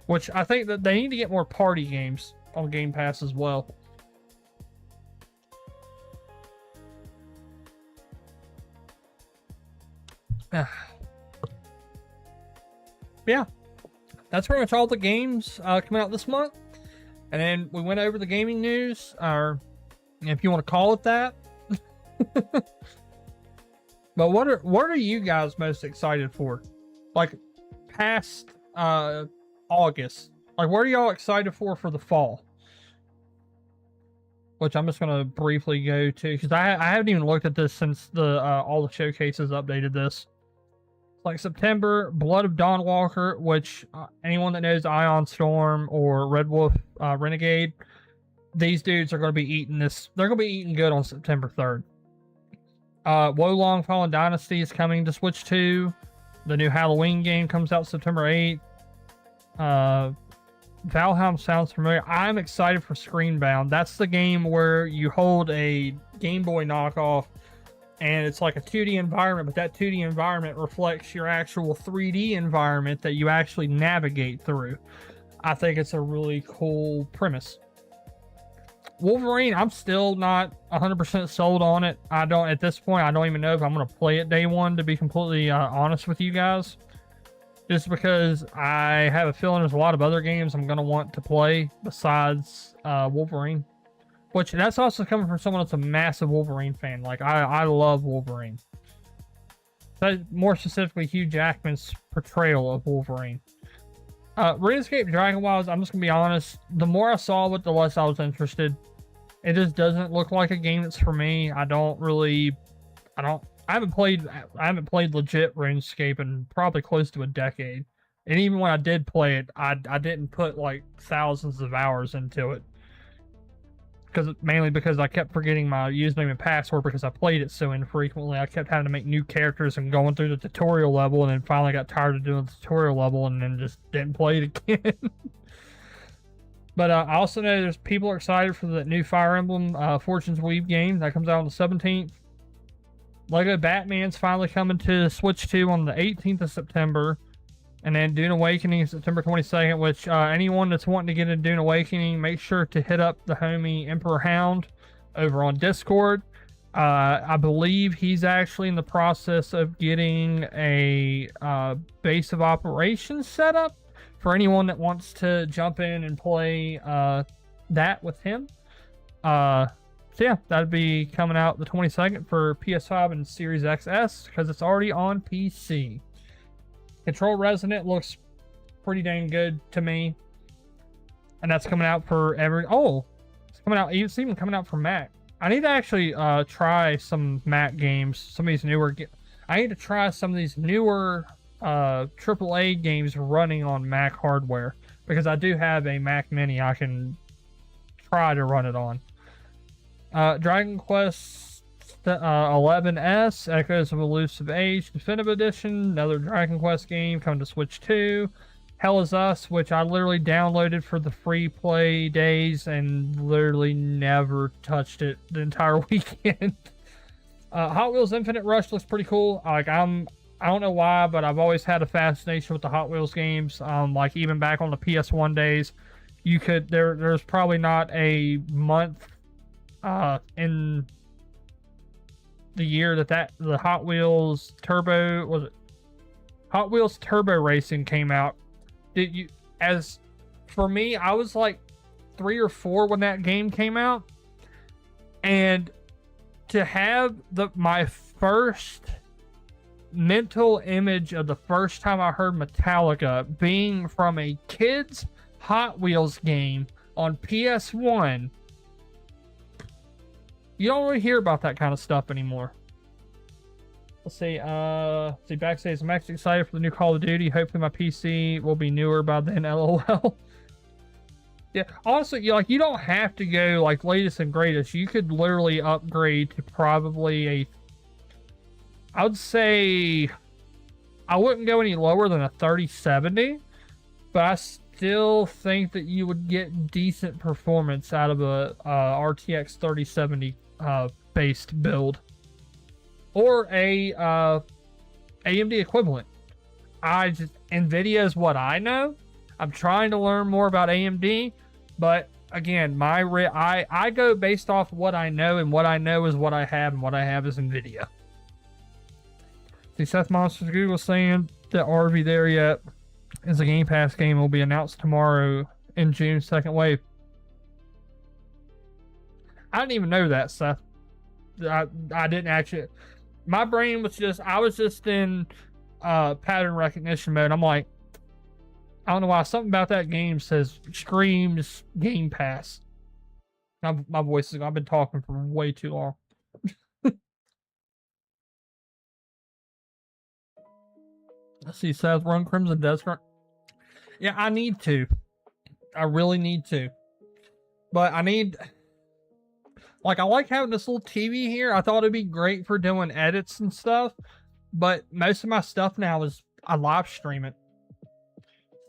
Which I think that they need to get more party games on Game Pass as well. Yeah, that's pretty much all the games coming out this month. And then we went over the gaming news, or if you want to call it that. But what are you guys most excited for? Like past August. Like what are y'all excited for the fall? Which I'm just gonna briefly go to, because I haven't even looked at this since the all the showcases updated this. Like September, Blood of Dawnwalker, which anyone that knows Ion Storm or Red Wolf Renegade, these dudes are going to be eating this. They're going to be eating good on September 3rd. Wolong Fallen Dynasty is coming to Switch 2. The new Halloween game comes out September 8th. Valheim sounds familiar. I'm excited for Screenbound. That's the game where you hold a Game Boy knockoff, and it's like a 2D environment, but that 2D environment reflects your actual 3D environment that you actually navigate through. I think it's a really cool premise. Wolverine, I'm still not 100% sold on it. At this point, I don't even know if I'm going to play it day one, to be completely honest with you guys. Just because I have a feeling there's a lot of other games I'm going to want to play besides Wolverine. Which, that's also coming from someone that's a massive Wolverine fan. Like, I love Wolverine. More specifically, Hugh Jackman's portrayal of Wolverine. RuneScape Dragon Wilds, I'm just going to be honest. The more I saw of it, the less I was interested. It just doesn't look like a game that's for me. I haven't played legit RuneScape in probably close to a decade. And even when I did play it, I didn't put like thousands of hours into it. Mainly because I kept forgetting my username and password because I played it so infrequently. I kept having to make new characters and going through the tutorial level, and then finally got tired of doing the tutorial level and then just didn't play it again. But I also know there's people are excited for the new Fire Emblem Fortune's Weave game that comes out on the 17th. Lego Batman's finally coming to Switch 2 on the 18th of September. And then Dune Awakening September 22nd, which anyone that's wanting to get into Dune Awakening, make sure to hit up the homie Emperor Hound over on Discord. I believe he's actually in the process of getting a base of operations set up for anyone that wants to jump in and play that with him. So yeah, that'd be coming out the 22nd for PS5 and Series XS, because it's already on PC. Control Resonant looks pretty dang good to me. and that's coming out for it's coming out. It's even coming out for Mac. I need to actually try some Mac games. Some of these newer. I need to try some of these newer AAA games running on Mac hardware, because I do have a Mac Mini I can try to run it on. Dragon Quest 11S, Echoes of Elusive Age Definitive Edition, another Dragon Quest game coming to Switch 2. Hell is Us, which I literally downloaded for the free play days and literally never touched it the entire weekend. Hot Wheels Infinite Rush looks pretty cool. Like, I don't know why, but I've always had a fascination with the Hot Wheels games. Like, even back on the PS1 days, you could there's probably not a month in the year that the Hot Wheels Turbo Racing came out. For me, I was like 3 or 4 when that game came out, and to have my first mental image of the first time I heard Metallica being from a kid's Hot Wheels game on PS1, you don't really hear about that kind of stuff anymore. Let's see. Backstage, I'm actually excited for the new Call of Duty. Hopefully my PC will be newer by then. LOL. Yeah, honestly, you don't have to go like latest and greatest. You could literally upgrade to probably I would say I wouldn't go any lower than a 3070, but I still think that you would get decent performance out of a RTX 3070 based build, or a AMD equivalent. Nvidia is what I know. I'm trying to learn more about AMD, but again, I go based off what I know, and what I know is what I have, and what I have is Nvidia. See, Seth Monsters Google saying that RV There Yet is a Game Pass game, will be announced tomorrow in June's second wave. I didn't even know that, Seth. I didn't actually. My brain was I was just in pattern recognition mode. I'm like, I don't know why, something about that game screams Game Pass. My voice I've been talking for way too long. Let's see, Seth, run Crimson Desert. Yeah, I need to. I really need to. But I like having this little TV here. I thought it'd be great for doing edits and stuff. But most of my stuff now is I live stream it.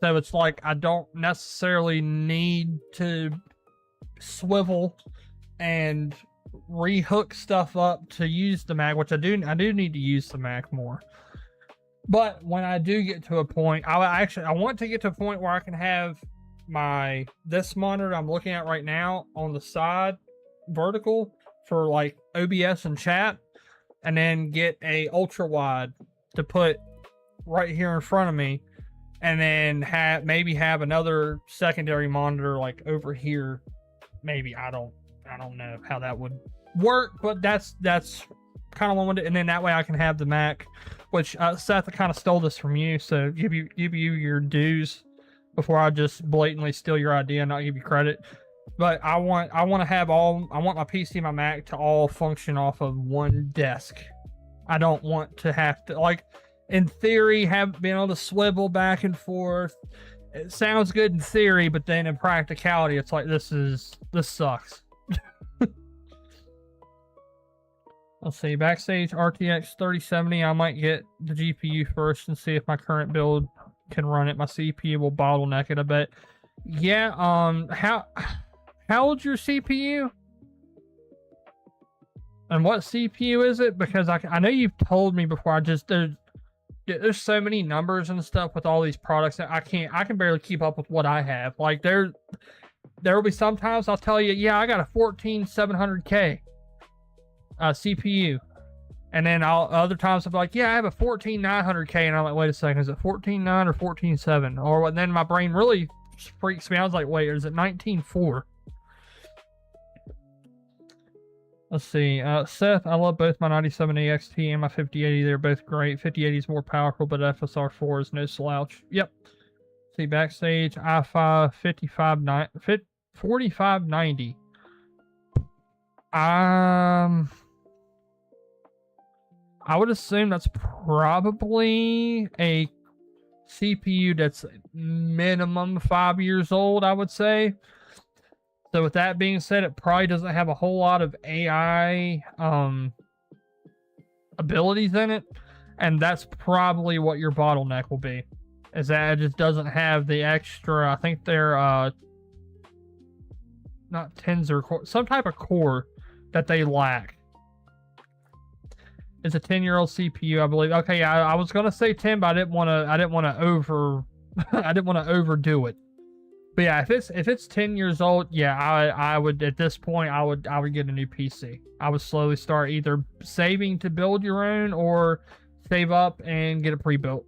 So it's like I don't necessarily need to swivel and rehook stuff up to use the Mac, which I do need to use the Mac more. But when I do get to a point, I want to get to a point where I can have this monitor I'm looking at right now on the side, vertical, for like OBS and chat, and then get a ultra wide to put right here in front of me, and then maybe have another secondary monitor like over here. Maybe I don't know how that would work, but that's kind of one. And then that way I can have the Mac, which Seth, I kind of stole this from you, so give you your dues before I just blatantly steal your idea and not give you credit. But I want my PC and my Mac to all function off of one desk. I don't want to have to, like, in theory, being able to swivel back and forth. It sounds good in theory, but then in practicality, it's like this sucks. Let's see, Backstage RTX 3070. I might get the GPU first and see if my current build can run it. My CPU will bottleneck it a bit. Yeah. How old's your CPU? And what CPU is it? Because I know you've told me before. There's so many numbers and stuff with all these products that I can barely keep up with what I have. Like there will be sometimes I'll tell you, yeah, I got a 14700K CPU, and then other times I'll be like, yeah, I have a 14900K, and I'm like, wait a second, is it 149 or 147? Or then my brain really freaks me out. I was like, wait, is it 194? Let's see. Seth, I love both my 9780 XT and my 5080. They're both great. 5080 is more powerful, but FSR4 is no slouch. Yep. See, backstage, i5 4590. I would assume that's probably a CPU that's minimum 5 years old, I would say. So with that being said, it probably doesn't have a whole lot of AI abilities in it, and that's probably what your bottleneck will be. Is that it just doesn't have the extra, I think they're not tensor core, some type of core that they lack. It's a 10-year-old CPU, I believe. Okay, yeah, I was gonna say 10, but I didn't want to I didn't want to overdo it. But yeah, if it's 10 years old, yeah, I would, at this point, I would get a new PC. I would slowly start either saving to build your own or save up and get it pre-built.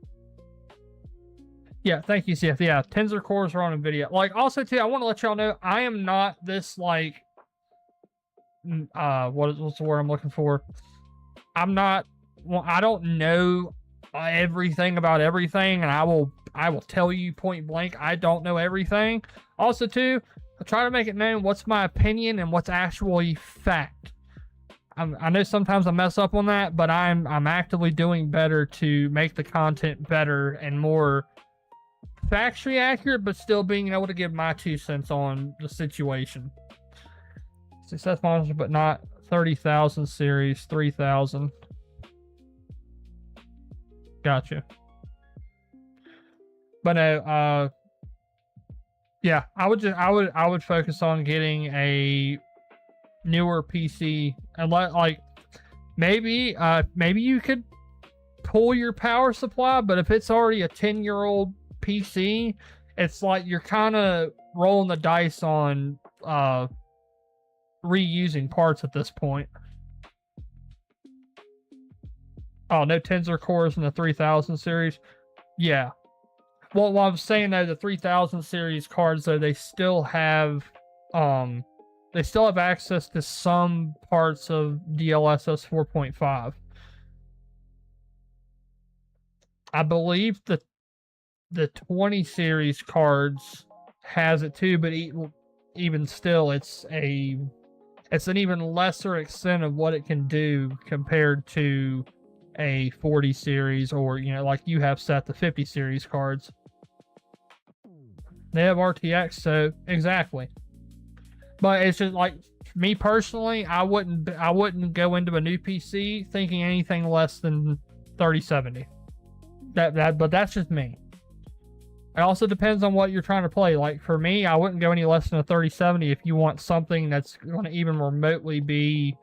Yeah, thank you, CF. Yeah, Tensor cores are on NVIDIA. Like, also too, I want to let y'all know, I am not this like what's the word I'm looking for? I'm not, well, I don't know everything about everything, and I will tell you point blank, I don't know everything. Also too, I try to make it known what's my opinion and what's actually fact. I know sometimes I mess up on that, but I'm actively doing better to make the content better and more factually accurate, but still being able to give my 2 cents on the situation. Success monster, but not 30,000 series, 3,000. Gotcha. But no, yeah, I would focus on getting a newer PC, and like maybe you could pull your power supply, but if it's already a 10-year-old PC, it's like you're kind of rolling the dice on reusing parts at this point. Oh, no Tensor cores in the 3000 series. Yeah. Well, what I'm saying though, the 3000 series cards though, they still have access to some parts of DLSS 4.5. I believe the 20 series cards has it too, but even still, it's an even lesser extent of what it can do compared to a 40 series, or like you have set the 50 series cards. They have RTX, so exactly. But it's just like, me personally, I wouldn't go into a new PC thinking anything less than 3070. But that's just me. It also depends on what you're trying to play. Like for me, I wouldn't go any less than a 3070 if you want something that's going to even remotely be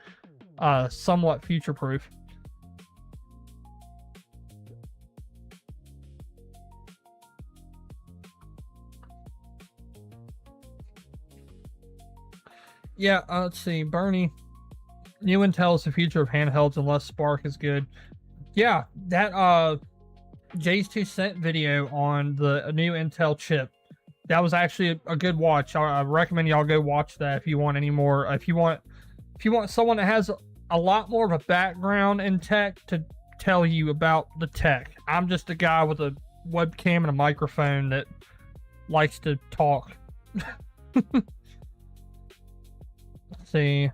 somewhat future-proof. Yeah, let's see. Bernie, new Intel is the future of handhelds unless Spark is good. Yeah, that Jay's 2 cent video on the new Intel chip, that was actually a good watch. I recommend y'all go watch that if you want any more. If you want someone that has a lot more of a background in tech to tell you about the tech. I'm just a guy with a webcam and a microphone that likes to talk. Let's see.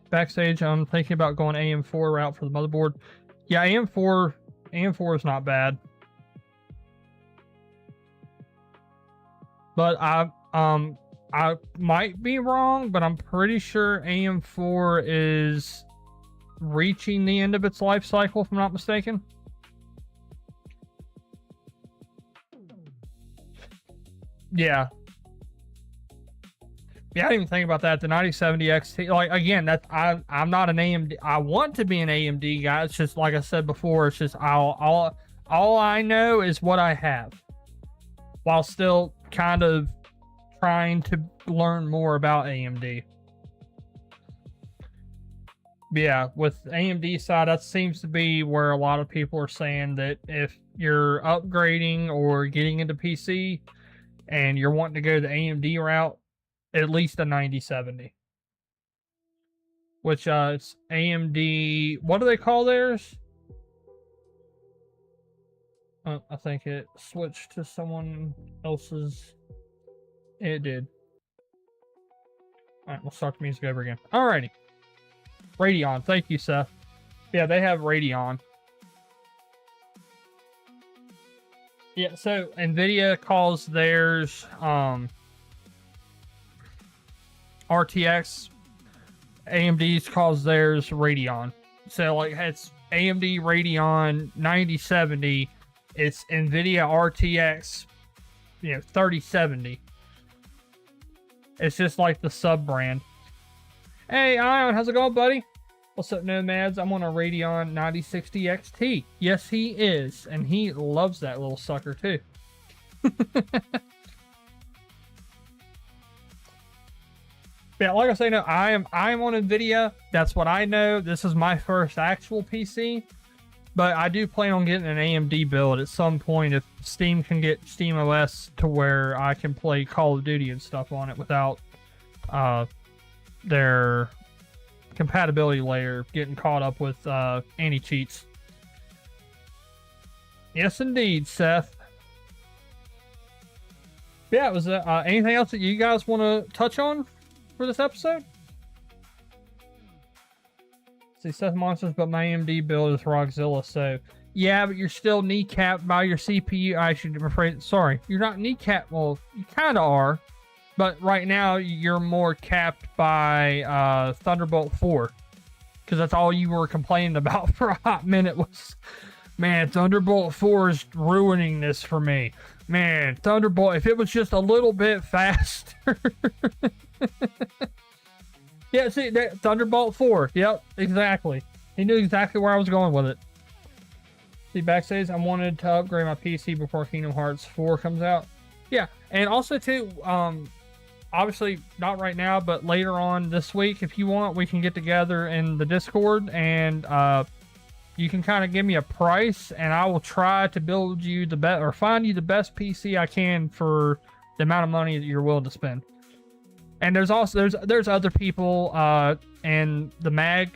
Backstage, I'm thinking about going AM4 route for the motherboard. Yeah, AM4 is not bad. But I might be wrong, but I'm pretty sure AM4 is reaching the end of its life cycle, if I'm not mistaken. Yeah. Yeah, I didn't even think about that. The 9070 XT, like, again, I'm not an AMD. I want to be an AMD guy. It's just like I said before. It's just all I know is what I have, while still kind of trying to learn more about AMD. But yeah, with AMD side, that seems to be where a lot of people are saying that if you're upgrading or getting into PC and you're wanting to go the AMD route, at least a 9070. Which it's AMD, what do they call theirs? I think it switched to someone else's. It did. Alright, we'll start the music over again. Alrighty. Radeon. Thank you, Seth. Yeah, they have Radeon. Yeah, so NVIDIA calls theirs RTX. AMD's calls theirs Radeon. So, like, it's AMD Radeon 9070. It's NVIDIA RTX, 3070. It's just like the sub-brand. Hey, Ion, how's it going, buddy? What's up, Nomads? I'm on a Radeon 9060 XT. Yes, he is. And he loves that little sucker, too. Yeah, like I say, no, I am on NVIDIA. That's what I know. This is my first actual PC. But I do plan on getting an AMD build at some point if Steam can get SteamOS to where I can play Call of Duty and stuff on it without their compatibility layer getting caught up with anti-cheats. Yes, indeed, Seth. Yeah, was anything else that you guys want to touch on for this episode? See, Seth Monsters, but my AMD build is Rockzilla, so yeah, but you're still kneecapped by your CPU. I should rephrase. Sorry, you're not kneecapped. Well, you kind of are, but right now you're more capped by Thunderbolt 4, because that's all you were complaining about for a hot minute was, man, Thunderbolt 4 is ruining this for me. Man, Thunderbolt, if it was just a little bit faster. Yeah, see, Thunderbolt 4. Yep, exactly. He knew exactly where I was going with it. See, backstage, I wanted to upgrade my PC before Kingdom Hearts 4 comes out. Yeah, and also, too, obviously, not right now, but later on this week, if you want, we can get together in the Discord, and you can kind of give me a price, and I will try to build you the best, or find you the best PC I can for the amount of money that you're willing to spend. And there's also there's other people in the mag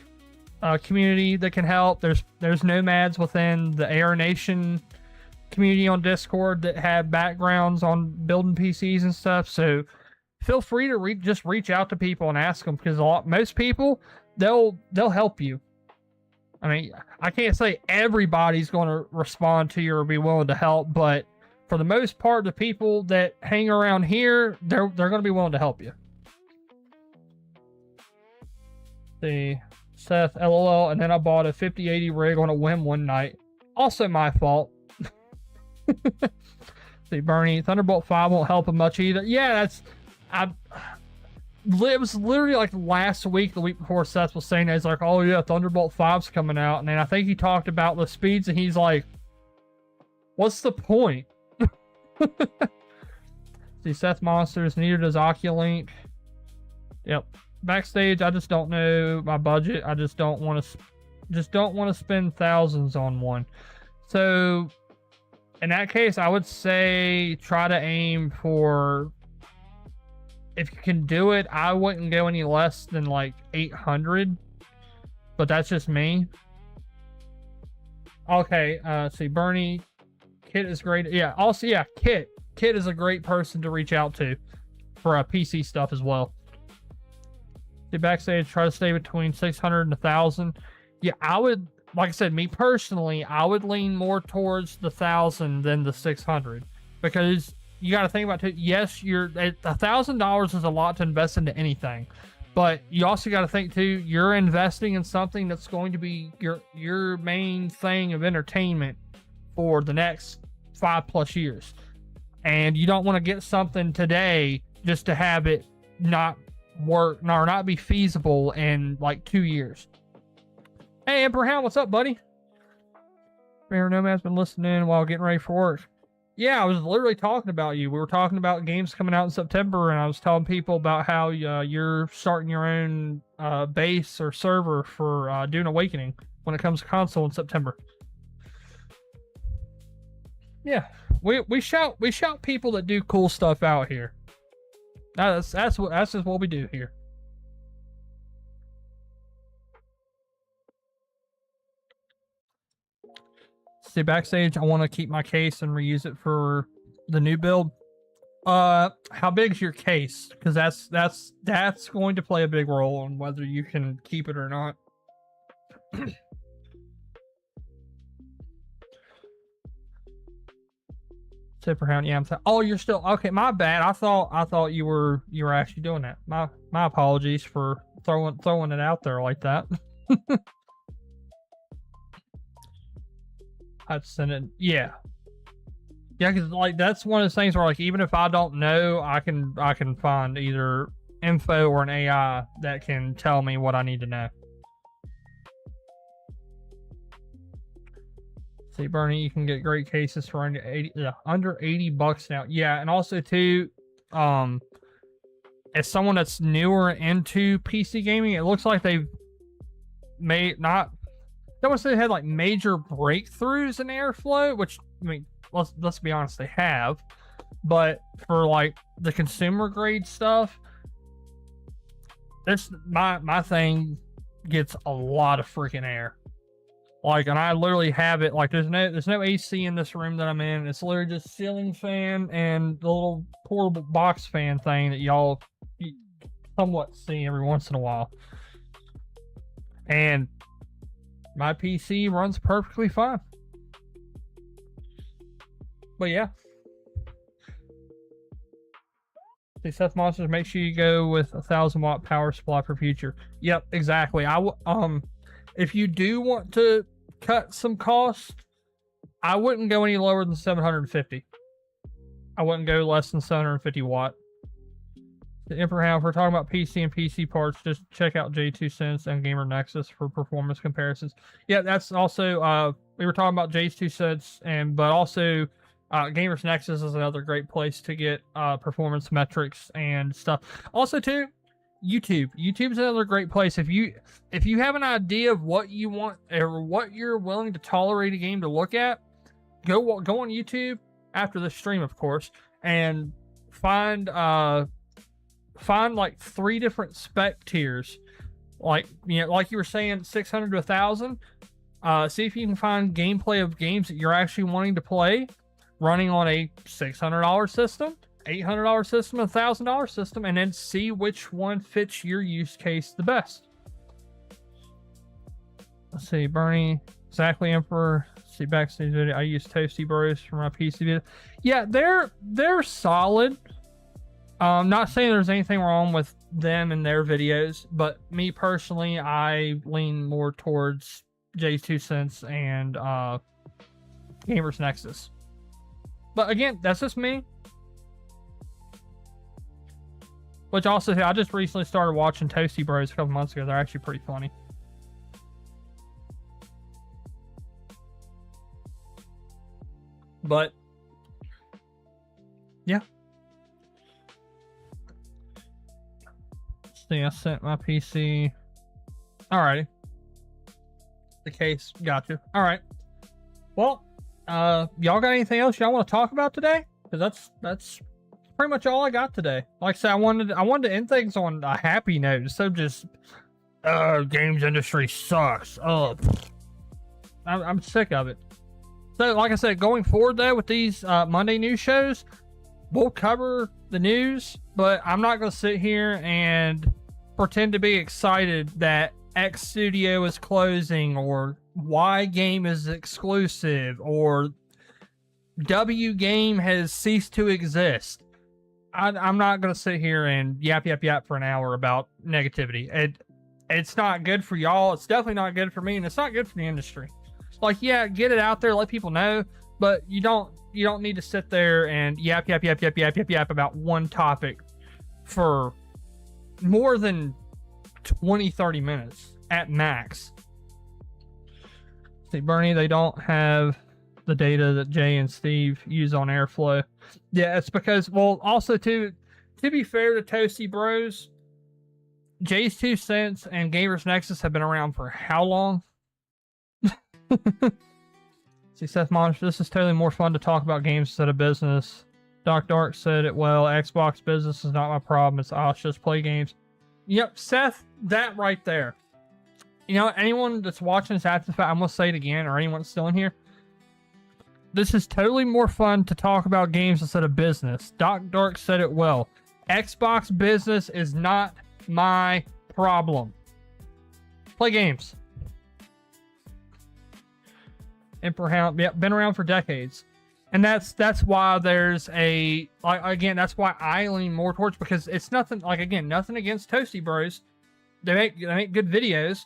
community that can help. There's nomads within the Aeronation community on Discord that have backgrounds on building PCs and stuff. So feel free to just reach out to people and ask them, because most people they'll help you. I mean, I can't say everybody's going to respond to you or be willing to help, but for the most part, the people that hang around here, they're going to be willing to help you. See, Seth, LOL, and then I bought a 5080 rig on a whim one night. Also my fault. See, Bernie, Thunderbolt 5 won't help him much either. Yeah, it was literally like last week, the week before, Seth was saying that. He's like, oh yeah, Thunderbolt 5's coming out. And then I think he talked about the speeds, and he's like, what's the point? See, Seth Monsters, neither does Oculink. Yep. Backstage, I just don't know my budget. I just don't want to spend thousands on one. So in that case, I would say try to aim for, if you can do it, I wouldn't go any less than like 800, but that's just me. Okay, see, Bernie, Kit is great. Yeah, also, yeah, Kit is a great person to reach out to for PC stuff as well. The backstage, try to stay between 600 and 1,000. Yeah, I would, like I said, me personally, I would lean more towards the 1,000 than the 600, because you got to think about it. Yes, $1,000 is a lot to invest into anything, but you also got to think too, you're investing in something that's going to be your main thing of entertainment for the next 5+ years, and you don't want to get something today just to have it not work or not be feasible in like 2 years. Hey, Emperor Hound, what's up, buddy? Mayor Nomad's been listening while getting ready for work. Yeah, I was literally talking about you. We were talking about games coming out in September, and I was telling people about how you're starting your own base or server for Dune Awakening when it comes to console in September. Yeah, we shout people that do cool stuff out here. That's just what we do here. See, backstage, I want to keep my case and reuse it for the new build. How big's your case? Because that's going to play a big role on whether you can keep it or not. Tipperhound, yeah. Oh, you're still okay. My bad. I thought you were actually doing that. My apologies for throwing it out there like that. I'd send it. Yeah, because like that's one of those things where like even if I don't know, I can find either info or an AI that can tell me what I need to know. See, Bernie, you can get great cases for under 80 bucks now. Yeah, and also too, as someone that's newer into PC gaming, it looks like they've made I don't want to say they had like major breakthroughs in airflow, which I mean, let's be honest, they have. But for like the consumer grade stuff, this my thing gets a lot of freaking air. Like, and I literally have it like there's no AC in this room that I'm in. It's literally just ceiling fan and the little portable box fan thing that y'all somewhat see every once in a while. And my PC runs perfectly fine. But yeah. See, Seth Monsters, make sure you go with 1,000-watt power supply for future. Yep, exactly. If you do want to cut some cost, I wouldn't go any lower than 750. I wouldn't go less than 750 watt. The Emperor Hound, if we're talking about PC and PC parts, just check out J2 and Gamer Nexus for performance comparisons. Yeah, that's also we were talking about J2 but also Gamers Nexus is another great place to get performance metrics and stuff. Also too, YouTube is another great place. If you have an idea of what you want or what you're willing to tolerate a game to look at, go on YouTube after the stream, of course, and find like 3 different spec tiers, like like you were saying, 600 to 1,000. See if you can find gameplay of games that you're actually wanting to play running on a $600 system, $800 system, $1,000 system, and then see which one fits your use case the best. Let's see, Bernie, exactly, Emperor. See, backstage video. I use Toasty Bros for my PC video. Yeah, they're solid. Not saying there's anything wrong with them and their videos, but me personally, I lean more towards J2 and Gamers Nexus. But again, that's just me. Which also, I just recently started watching Toasty Bros a couple months ago. They're actually pretty funny. But yeah. See, I sent my PC. Alrighty. The case, got you. Alright. Well, y'all got anything else y'all want to talk about today? Because that's pretty much all I got today. Like I said, I wanted to end things on a happy note instead of just games industry sucks. I'm sick of it. So like I said, going forward though with these Monday news shows, we'll cover the news, but I'm not going to sit here and pretend to be excited that X Studio is closing or Y game is exclusive or W game has ceased to exist. I'm not going to sit here and yap for an hour about negativity. It's not good for y'all. It's definitely not good for me, and it's not good for the industry. Like, yeah, get it out there, let people know, but you don't need to sit there and yap about one topic for more than 20-30 minutes at max. See, Bernie, they don't have the data that Jay and Steve use on Airflow. Yeah, it's because, well, also to be fair to Toasty Bros, Jay's 2 cents and Gamers Nexus have been around for how long? See, Seth Monster, this is totally more fun to talk about games instead of business. Doc Dark said it well. Xbox business is not my problem. It's I'll just play games. Yep, Seth, that right there. You know, anyone that's watching this after the fact, I'm going to say it again, or anyone that's still in here, this is totally more fun to talk about games instead of business. Doc Dark said it well. Xbox business is not my problem. Play games. Emperor Hound, yeah, been around for decades. And that's why there's a, like, again, that's why I lean more towards, because it's nothing, like, again, nothing against Toasty Bros. They make good videos,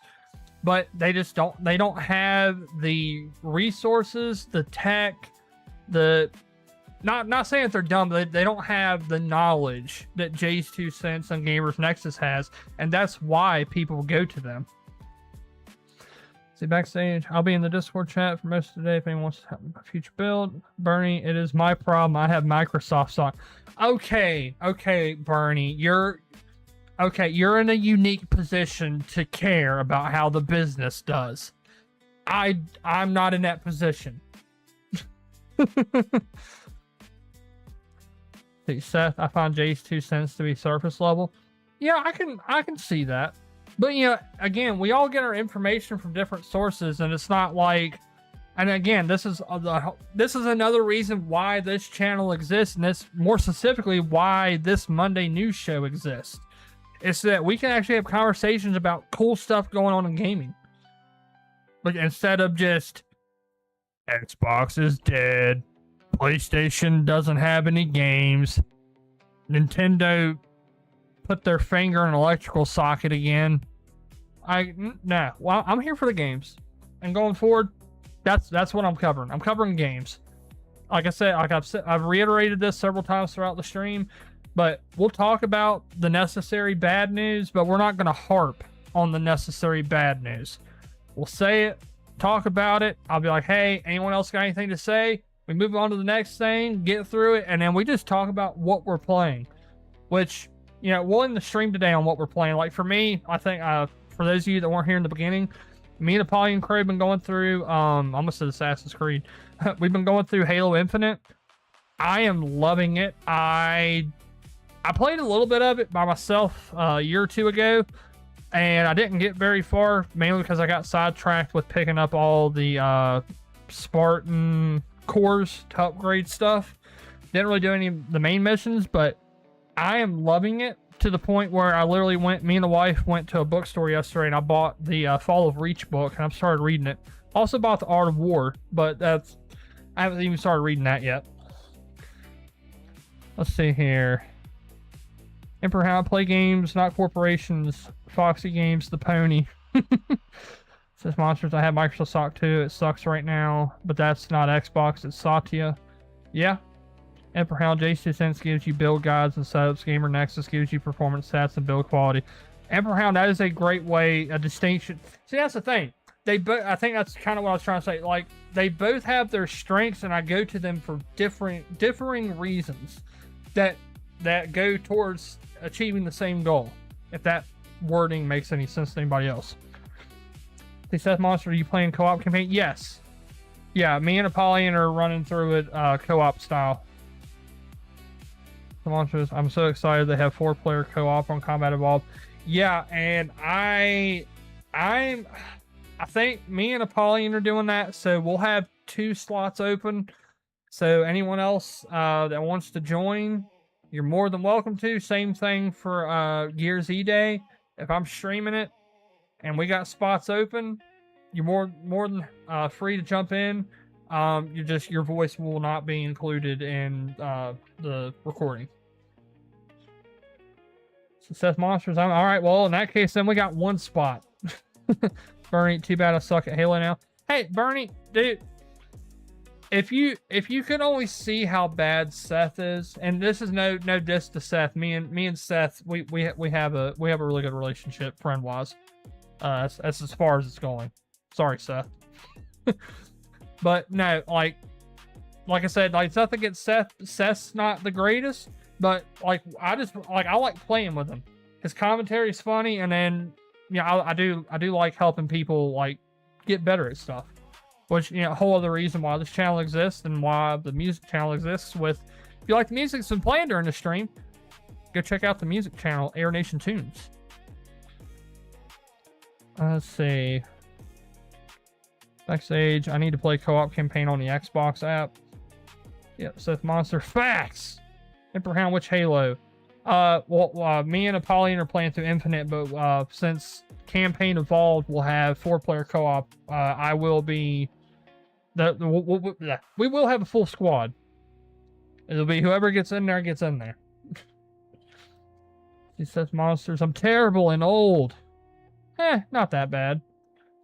but they just don't have the resources, the tech, not saying that they're dumb, but they don't have the knowledge that Jay's 2 Cents and Gamers Nexus has, and that's why people go to them. See, backstage, I'll be in the Discord chat for most of the day if anyone wants to have a future build. Bernie, it is my problem. I have Microsoft stock. Okay, Bernie, you're in a unique position to care about how the business does. I'm not in that position. See, Seth, I find Jay's 2 Cents to be surface level. Yeah, I can see that. But, you know, again, we all get our information from different sources, and it's not like, and again, this is another reason why this channel exists, and this more specifically why this Monday news show exists. It's that we can actually have conversations about cool stuff going on in gaming. Like, instead of just, Xbox is dead, PlayStation doesn't have any games, Nintendo put their finger in an electrical socket again. Nah. Well, I'm here for the games, and going forward, that's what I'm covering. I'm covering games. Like I said, I've reiterated this several times throughout the stream, but we'll talk about the necessary bad news, but we're not going to harp on the necessary bad news. We'll say it, talk about it. I'll be like, hey, anyone else got anything to say? We move on to the next thing, get through it, and then we just talk about what we're playing, which, you know, we'll end the stream today on what we're playing. Like, for me, I think, for those of you that weren't here in the beginning, me and Apollo and Crow have been going through, almost said Assassin's Creed. We've been going through Halo Infinite. I am loving it. I played a little bit of it by myself a year or two ago, and I didn't get very far, mainly because I got sidetracked with picking up all the Spartan cores to upgrade stuff. Didn't really do any of the main missions, but I am loving it to the point where I literally me and the wife went to a bookstore yesterday, and I bought the Fall of Reach book, and I've started reading it. Also bought the Art of War, but I haven't even started reading that yet. Let's see here. Emperor Hound, play games, not corporations. Foxy Games, the pony. Says Monsters, I have Microsoft stock too. It sucks right now, but that's not Xbox, it's Satya. Yeah. Emperor Hound, Jay's 2 Cents gives you build guides and setups. Gamer Nexus gives you performance stats and build quality. Emperor Hound, that is a great way, a distinction. See, that's the thing. I think that's kind of what I was trying to say. Like, they both have their strengths, and I go to them for differing reasons that go towards achieving the same goal. If that wording makes any sense to anybody else. Hey, Seth Monster, are you playing co-op campaign? Yes. Yeah, me and Apollyon are running through it co-op style. Monsters, I'm so excited they have 4-player co-op on Combat Evolved. Yeah, and I think me and Apollyon are doing that, so we'll have 2 slots open. So anyone else that wants to join, you're more than welcome to. Same thing for Gears E-Day. If I'm streaming it and we got spots open, you're more than free to jump in. Your voice will not be included in the recording. So Seth Monsters, all right. Well, in that case, then we got 1 spot. Bernie, too bad I suck at Halo now. Hey, Bernie, dude, if you could only see how bad Seth is, and this is no diss to Seth. Me and Seth, we have a really good relationship, friend wise. That's as far as it's going. Sorry, Seth. But no, like I said, like, it's nothing against Seth. Seth's not the greatest, but like I like playing with him. His commentary is funny, and then I do like helping people like get better at stuff. Which, a whole other reason why this channel exists and why the music channel exists. If you like the music that's been playing during the stream, go check out the music channel, Aeronation Tunes. Let's see. Backstage. I need to play co-op campaign on the Xbox app. Yep, Seth Monster. Facts! Emperor Hound, which Halo? Me and Apollyon are playing through Infinite, but since campaign evolved, we'll have 4-player co-op. I will be... we will have a full squad. It'll be whoever gets in there, gets in there. He says monsters. I'm terrible and old. Not that bad.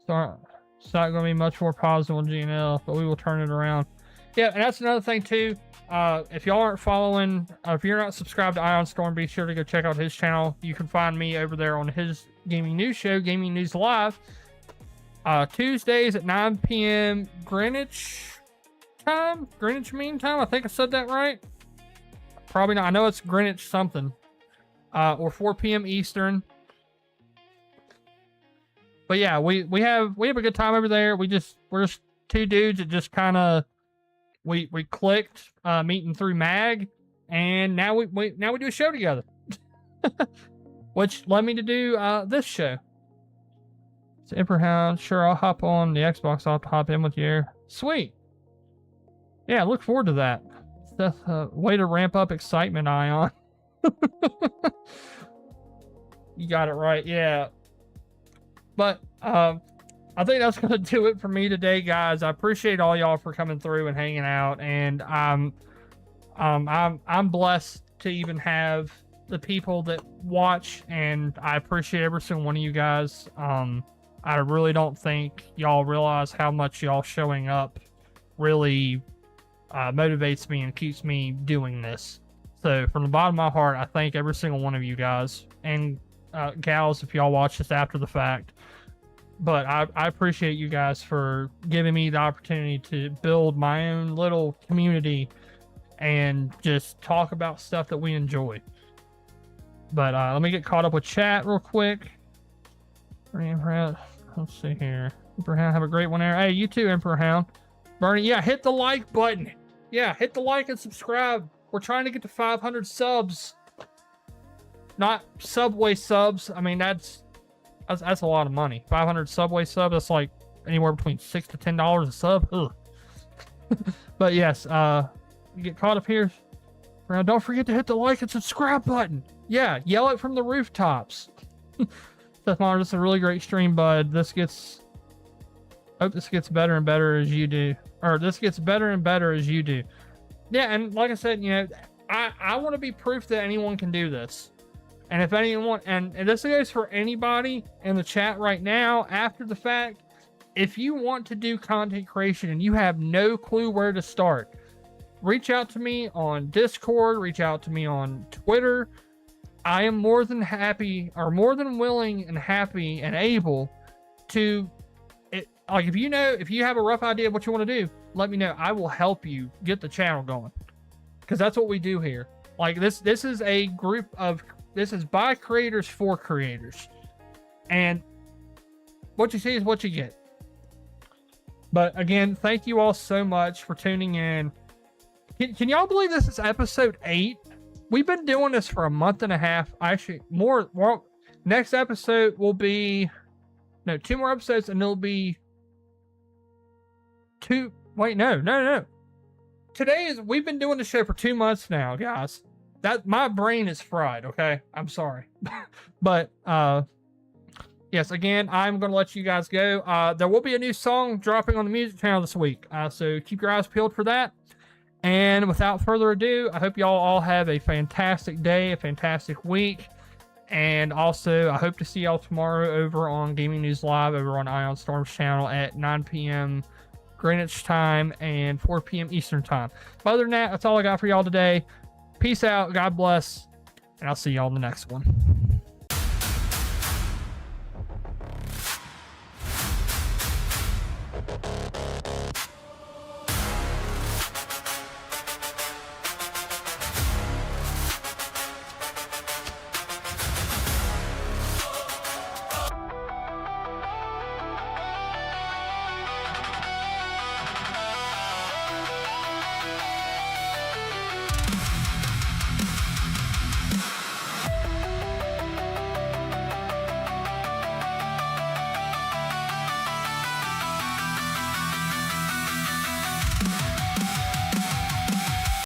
So it's not going to be much more positive on GNL, but we will turn it around. Yeah, and that's another thing too. If y'all aren't following, if you're not subscribed to Ion Storm, be sure to go check out his channel. You can find me over there on his gaming news show, Gaming News Live. Tuesdays at 9 p.m. Greenwich time? Greenwich Mean Time? I think I said that right. Probably not. I know it's Greenwich something. Or 4 p.m. Eastern. But yeah, we have a good time over there. We're just two dudes that just kind of we clicked meeting through Mag, and now we do a show together. Which led me to do this show. It's Emperor Hound. Sure, I'll hop on the Xbox. I'll have to hop in with you. Sweet. Yeah, look forward to that. That's a way to ramp up excitement, Ion. You got it right, yeah. But I think that's gonna do it for me today, guys. I appreciate all y'all for coming through and hanging out, and I'm blessed to even have the people that watch, and I appreciate every single one of you guys. I really don't think y'all realize how much y'all showing up really motivates me and keeps me doing this. So from the bottom of my heart, I thank every single one of you guys and gals if y'all watch this after the fact. But I appreciate you guys for giving me the opportunity to build my own little community and just talk about stuff that we enjoy. But let me get caught up with chat real quick. Let's see here. Emperor Hound, have a great one there. Hey, you too, Emperor Hound. Bernie, yeah, hit the like button. Yeah, hit the like and subscribe. We're trying to get to 500 subs. Not Subway subs. I mean, that's a lot of money. 500 Subway subs, that's like anywhere between $6 to $10 a sub. Ugh. But yes, you get caught up here. Now, don't forget to hit the like and subscribe button. Yeah, yell it from the rooftops. Seth Monitor, this is a really great stream, bud. Hope this gets better and better as you do. Or this gets better and better as you do. Yeah, and like I said, you know, I want to be proof that anyone can do this. And if anyone, and this goes for anybody in the chat right now, after the fact, if you want to do content creation and you have no clue where to start, reach out to me on Discord, reach out to me on Twitter. I am more than happy, or more than willing and happy and able to, like, if you have a rough idea of what you want to do, let me know. I will help you get the channel going, because that's what we do here. Like, this is a group of, this is by creators for creators, and what you see is what you get. But again, thank you all so much for tuning in. Can y'all believe this is episode 8? We've been doing this for a month and a half. Actually, more. Well, next episode will be 2 more episodes, and it'll be 2. Wait, no. We've been doing the show for 2 months now, guys. That my brain is fried. Okay, I'm sorry, but yes. Again, I'm gonna let you guys go. There will be a new song dropping on the music channel this week, so keep your eyes peeled for that. And without further ado, I hope y'all all have a fantastic day, a fantastic week. And also, I hope to see y'all tomorrow over on Gaming News Live over on Ion Storm's channel at 9 p.m. Greenwich time and 4 p.m. Eastern time. But other than that, that's all I got for y'all today. Peace out. God bless. And I'll see y'all in the next one.